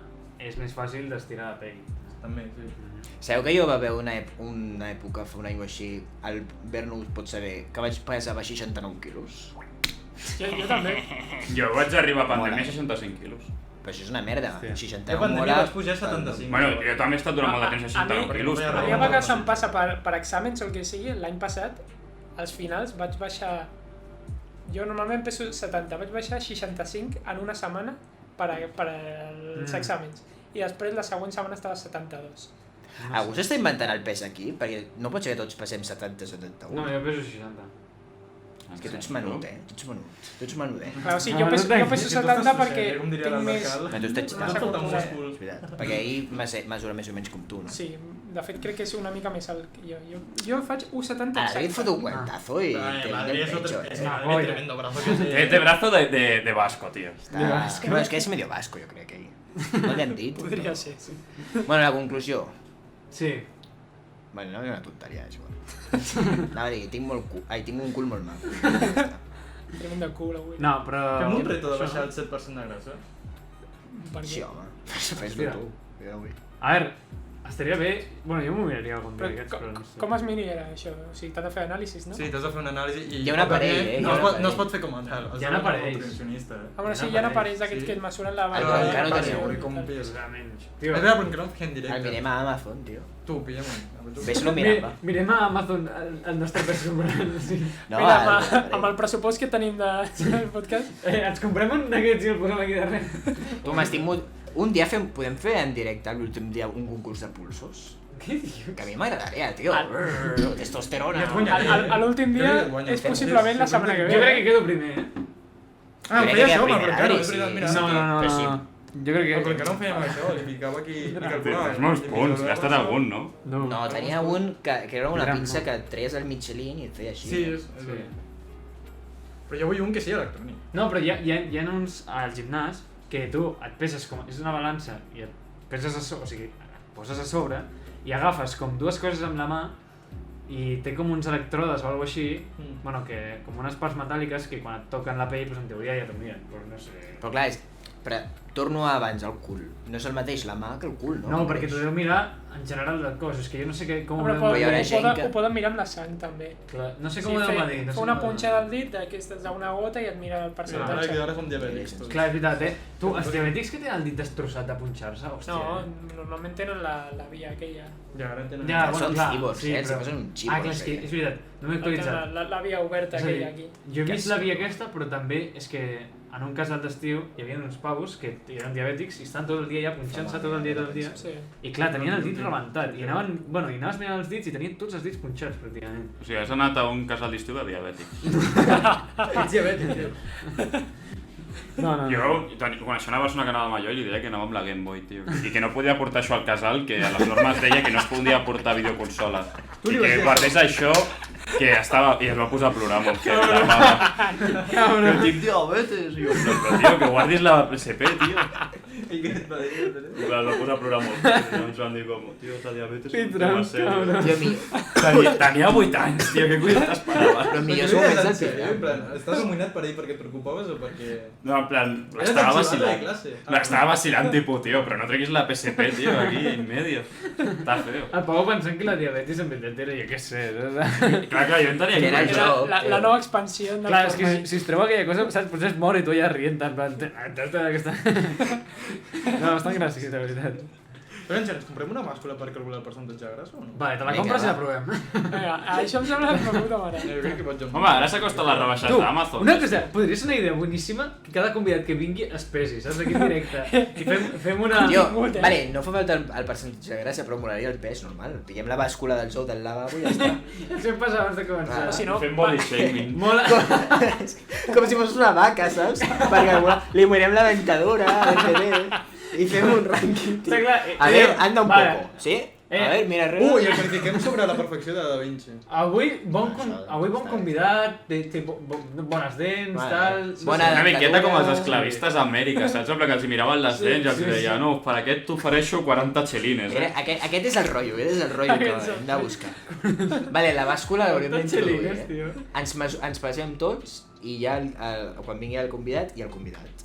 és més fàcil d'estirar la pell. També, sí. Sabeu que jo va haver una època, fa un any o així, el Berno pot saber, que vaig pesar 69 quilos. Jo també. Jo vaig arribar a pandèmia Mola. a 65 quilos. Però això és una merda, Hòstia. 61 Jo pandèmia mola... vaig pujar a 75. Bueno, jo també he estat durant molt de temps a 69 mi- quilos, a A però... mi a vegades em passa per exàmens o el que sigui, l'any passat, als finals vaig baixar... Jo normalment peso 70, vaig baixar 65 en una setmana per als exàmens. I després la següent setmana estava a 72. Algú s'està inventant el pes aquí? Perquè no pot ser que tots passem 70-71. No, jo peso 60. És que tu ets menut, Tu ets menut, Clar, o sigui, jo peso 70 perquè tinc més... No, tu estàs... Massa falta muscular. múscul. És veritat, perquè ahir mesura més o menys com tu, no? Sí, de fet crec que és una mica més alt que jo. Jo faig 1,70 Ara, David fot un cuentazo i te viene el pecho, Es Una Madrid, polla. tremendo brazo que Té té. brazo de vasco, tío. Bueno, és que és medio vasco, jo crec, ahir. No li han dit. Podria ser, sí. Bueno, la conclusió. Sí. Bueno, no és una tonteria, és igual. Anava a dir, tinc un cul molt maco. Tremendo cul avui. No, però... Fem un reto de baixar el 7% de grasa. Per Sí, què? home, fes-lo tu. Jo no vull. A veure, estaria bé... Bueno, jo m'ho miraria algun dia Però d'aquests, però no sé. com es mira això? O sigui, t'ha de fer anàlisis, no? Sí, t'has de fer un anàlisi i... Hi ha un aparell, No, hi ha un no es aparell. pot fer com a tal. Hi ha aparells. Nutricionista. Ah, bueno, sí, hi ha aparells d'aquests Sí. que et mesuren la Ah, la encara no pressió tenia un, i com tal. pes. Realment. És Tio, veritat, perquè no em fem El directe. mirem a Amazon, tio. Tu, pilla'm un. Ves-lo mirant, va. mirem a Amazon el nostre pes comprant. Sí. No, Mira, el- amb el pressupost que tenim del podcast, Ens comprem un d'aquests i el posem aquí darrere. Tu m'estic molt... Un dia podem fer en directe l'últim dia un concurs de pulsos? Què dius? Que a mi m'agradaria, tio. Testosterona. I et guanya. a l'últim dia Crec que guanya. és possiblement la setmana que ve. Jo crec que quedo primer, eh? Ah, em Crec feia que això, primer, perquè Adri, no, és veritat, sí. mira. No. Però sí. Jo crec Però que... que no em fèiem això, li ficava aquí i calculava. Tens molts punts, ja ha estat algun, no? No, tenia un que era una Gran, pizza no? que et treies el Michelin i et feia així. Sí, és Sí. veritat. Però jo vull un que sigui electrònic. No, però hi ha uns al gimnàs que tu et peses com... És una balança i et peses a sobre, o sigui, et poses a sobre i agafes com dues coses amb la mà i té com uns electrodes o alguna així, bueno, que com unes parts metàl·liques que quan et toquen la pell, doncs en teoria ja t'ho miren, però no sé... Però clar, però torno a abans al cul. No és el mateix la mà que el cul, no? No, perquè t'ho deu mirar en general de coses, és que jo no sé com ho Però deu hi haurà gent que- ho poden mirar amb la sang, també. Clar, no sé Sí, com ho deu fer medir. No sé una com ho deu punxa del dit d'aquestes d'una gota i et mira el Ara percentatge. que ara som diabètics tots. Clar, és veritat, eh? Tu, els diabètics que tenen el dit destrossat de punxar-se, hòstia. No, normalment tenen la via aquella. Ja, ara tenen... Ja, Són clar, cíbors, sí, els però- posen un xip. Ah, clar, és que és veritat, no m'he actualitzat. La via oberta És a dir, aquella aquí. jo he vist la via aquesta, però també és que en un casal d'estiu hi havia uns pavos que eren diabètics i estan tot el dia ja punxant-se tot el dia. Sí. I clar, tenien el dit rebentat i anaven, bueno, i anaves mirant els dits i tenien tots els dits punxats pràcticament. O sigui, has anat a un casal d'estiu de diabètics. Ets diabètic, tio. No. Jo coneixia una persona que anava a Mallol i li deia que anava amb la Game Boy, tio. I que no podia portar això al casal, que a les normes deia que no es podia portar videoconsoles. I que guardés això, que estava... I es va posar a plorar molt, que que tinc diabetes. I jo, però tio, que guardis la PSP, tio. I què et va dir? Es va posar a plorar molt. I ens van dir com, tio, la diabetes és un tema serio. Tio, Tenia 8 anys, tio, que cuida t'esperaves. però millor Però s'ho què pensa en el sèrio? En Pere. plan, estàs amoïnat per ell perquè et preocupaves o perquè... No, en plan, Eres estava el xivato de vacilant. clase. No, estava vacilant, tipus, tio, però no treguis la PSP, tio, aquí en medio. Està feo. El Pau pensant que la diabetis en veritat era, jo què sé, Clar, jo entenia Que era que... el joc. La nova expansió del Clar, és que Fortnite. si es treu aquella cosa, saps, potser es mor i tu ja rient, en plan... Aquesta... No, bastant gràcies, de veritat. Però en ens comprem una bàscula per calcular el percentatge de grasa o no? Vale, te la Vinga, compres i va. la provem. Vinga, això em sembla una puta mare. Jo crec que pots Home, ara s'acosten les rebaixes Tu, d'Amazon. una cosa, podria ser una idea boníssima que cada convidat que vingui es pesi, saps? Aquí en directe. I fem una... Tio, Molt, eh? vale, no fa falta el percentatge de gràcia, però molaria el pes normal. Pillem la bàscula del sou del lavabo i ja està. Ens hem passat abans de començar. Ah, si no, Fem body shaming. Mola... Com si fos una vaca, saps? Perquè li mirem la dentadura, el CD, i fem un rànquing. Està clar, A ver, anda un vale. poco, ¿sí? A Eh. ver, mira I arriba. el verifiquem sobre la perfecció de Da Vinci. Avui bon Està convidat, té bones dents, Vale. tal... Bona Una miqueta dentadura. com els esclavistes a Amèrica, saps? En plan que els hi miraven les dents i els deia, no, per aquest t'ofereixo 40 xelines, Era, aquest és el rotllo, aquest és el rotllo que hem de buscar. Vale, la bàscula l'hauríem d'introduir, xelines, tio. Ens pesem tots i ja quan vingui el convidat i el convidat.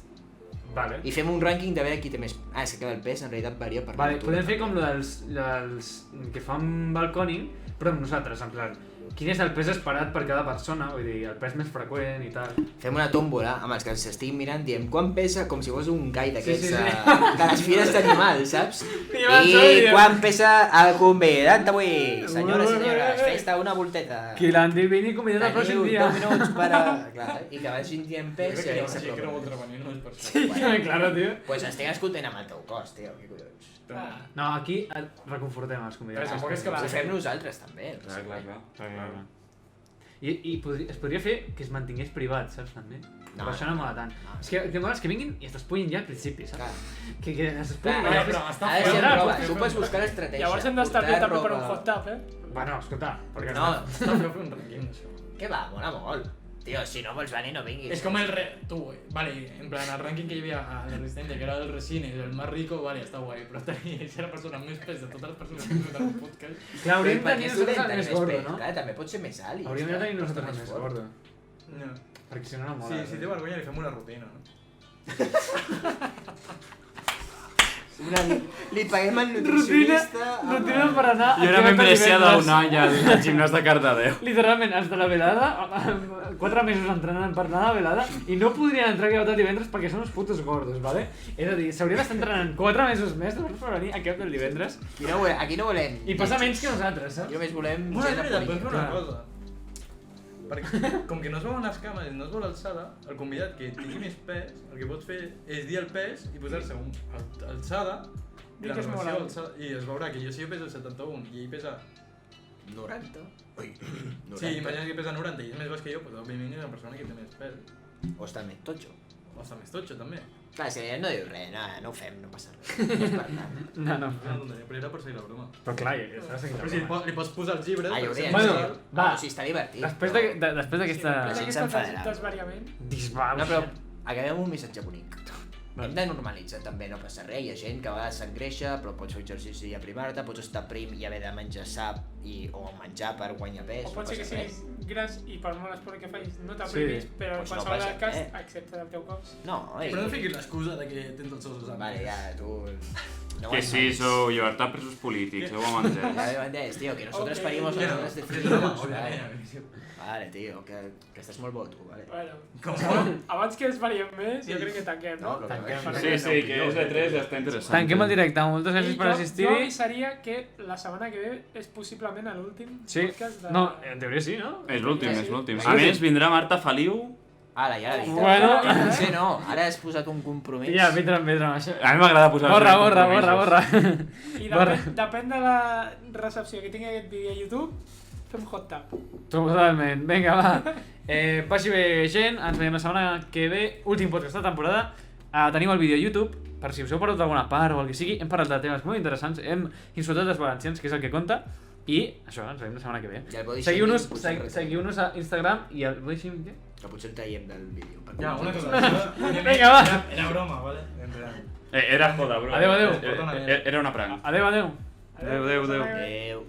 Vale. I fem un rànquing de veure qui té més... Ah, és que el pes en realitat varia per Vale, l'altura. podem fer com lo dels que fan balconing, però amb nosaltres, en plan, quin és el pes esperat per cada persona, vull dir, el pes més freqüent i tal. Fem una tòmbola amb els que s'estiguin mirant, diem quan pesa, com si fos un gai d'aquests, Sí, sí, sí. de les fires d'animals, saps? Animals, I oi? quan pesa el convidat d'avui? Senyores, senyores, festa una volteta. Que l'han de venir convidat el pròxim dia. 2 minuts per a... Clar, i que vagin dient Jo pes crec i que ja no, sí que no vol s'apropa. treballar, no és per això. Sí, claro, tio. Pues estic escoltant amb el teu cos, tio, què collons. No, aquí reconfortem els convidats. Però tampoc és que Ho fem nosaltres també. Clar. I es podria fer que es mantingués privat, saps, també? No, Però això no mola tant. És que el que mola és que vinguin i es despullin ja al principi, saps? Clar. Que es Clar, despullin però, ja. però està ha de ser fora, prova. pot Tu pots buscar l'estratègia. Llavors hem d'establir portar també per un roba- hot tub, eh? Bueno, escolta, perquè No, Està feo fer un rànquing, això. què va, mola molt. Tio, si no vols venir, no vinguis. És com el tu, vale, en plan, el rànquing que hi havia a la Resistencia, que era el Resines, el más rico, vale, està guai, però tenir ser la persona amb més pes de totes les persones que hem un podcast. Clar, hauríem de Per tenir què nosaltres student el més més gordo, pes? no? Clar, també pot ser més alt. i Hauríem ja de tenir està, nosaltres el està més gordo. No. Perquè si no, no mola. Si té vergonya li fem una rutina, no? Li paguem al nutricionista... Rutina per anar... I una membresía d'un any al gimnàs de Cardedeu. Literalment, els de la velada, 4 mesos entrenant per anar a la velada, i no podrien entrar aquí al divendres perquè són uns putos gordos, vale? És a dir, s'haurien d'estar entrenant 4 mesos més per venir aquí al divendres Aquí no volem... i passa menys que nosaltres, saps? Només volem Bueno, és gent veritat, podem fer una Clar. cosa. Perquè, com que no es veuen les cames i no es veu l'alçada, el convidat que tingui més pes, el que pot fer és dir el pes i posar-se un alçada, i Dir la que és molt relació alt. alçada, i es veurà que si jo peso 71 i ell pesa... 90. Ui, 90. Sí, imagina que pesa 90 i és més baix que jo, doncs òbviament és una persona que té més pes. O està més totxo. O està més totxo, també. Clar, si ell no diu res, no ho fem, no passa res. No és per tant. No. No, tonteria, però era per seguir la broma. Però clar, està seguint Però si li pots posar els llibres... Ah, hi per hauria... ser Bueno, més alt. va. O sigui, està divertit. Després d'aquesta... Sí, Després gent s'enfadarà. d'aquest desvariament. No, però acabem amb un missatge bonic. Hem de normalitzar també, no passa res, hi ha gent que a vegades s'engreixa, però pots fer exercici i aprimar-te, pots estar prim i haver de menjar sap o menjar per guanyar pes, O no pot ser que passa res. siguis gras i per molt esport que facis no t'aprimis, però en Pues no qualsevol passa cas res. accepta el teu cos. No, Però no fiquis l'excusa de que tens els ossos Vale, ja, tu... No Que ho sí, entens. sou llibertat presos polítics, ho hem entès. Ya me entendés, tío, que nosotros Ok. parimos Que no, nosotros és decidimos. broma, Vale, òbviament. vale, tío, que estàs molt bo, tu, vale. Bueno, Com? abans que desvariem més, jo crec que tanquem, no? No, Tanquem. Sí, sí, que és de 3 ja està interessant. Tanquem el directe, moltes I gràcies per jo assistir-hi. avisaria que la setmana que ve és possiblement l'últim Sí, podcast de... no, en teoria sí, no? És l'últim, és l'últim. Sí. A més, vindrà Marta Feliu Ara, ja l'ha dit. Bueno. Sí, no, ara has posat un compromís. Ja, vindrem. Això. A mi m'agrada posar... Borra. I depèn de la recepció que tingui aquest vídeo a YouTube, fem hot tap. Totalment. Vinga, va. Passi bé, gent. Ens veiem la setmana que ve. Últim podcast de temporada. Tenim el vídeo a YouTube, per si us heu perdut alguna part o el que sigui. Hem parlat de temes molt interessants. Hem insultat els valencians, que és el que compta. I això, ens veiem la setmana que ve. Seguiu-nos a Instagram i el body shaming, què? Que potser el tallem del vídeo. Ja, una cosa. Vinga, va. Era broma, vale? Era joda, bro. Adeu. Era una prank. Adeu. Adeu. Adéu.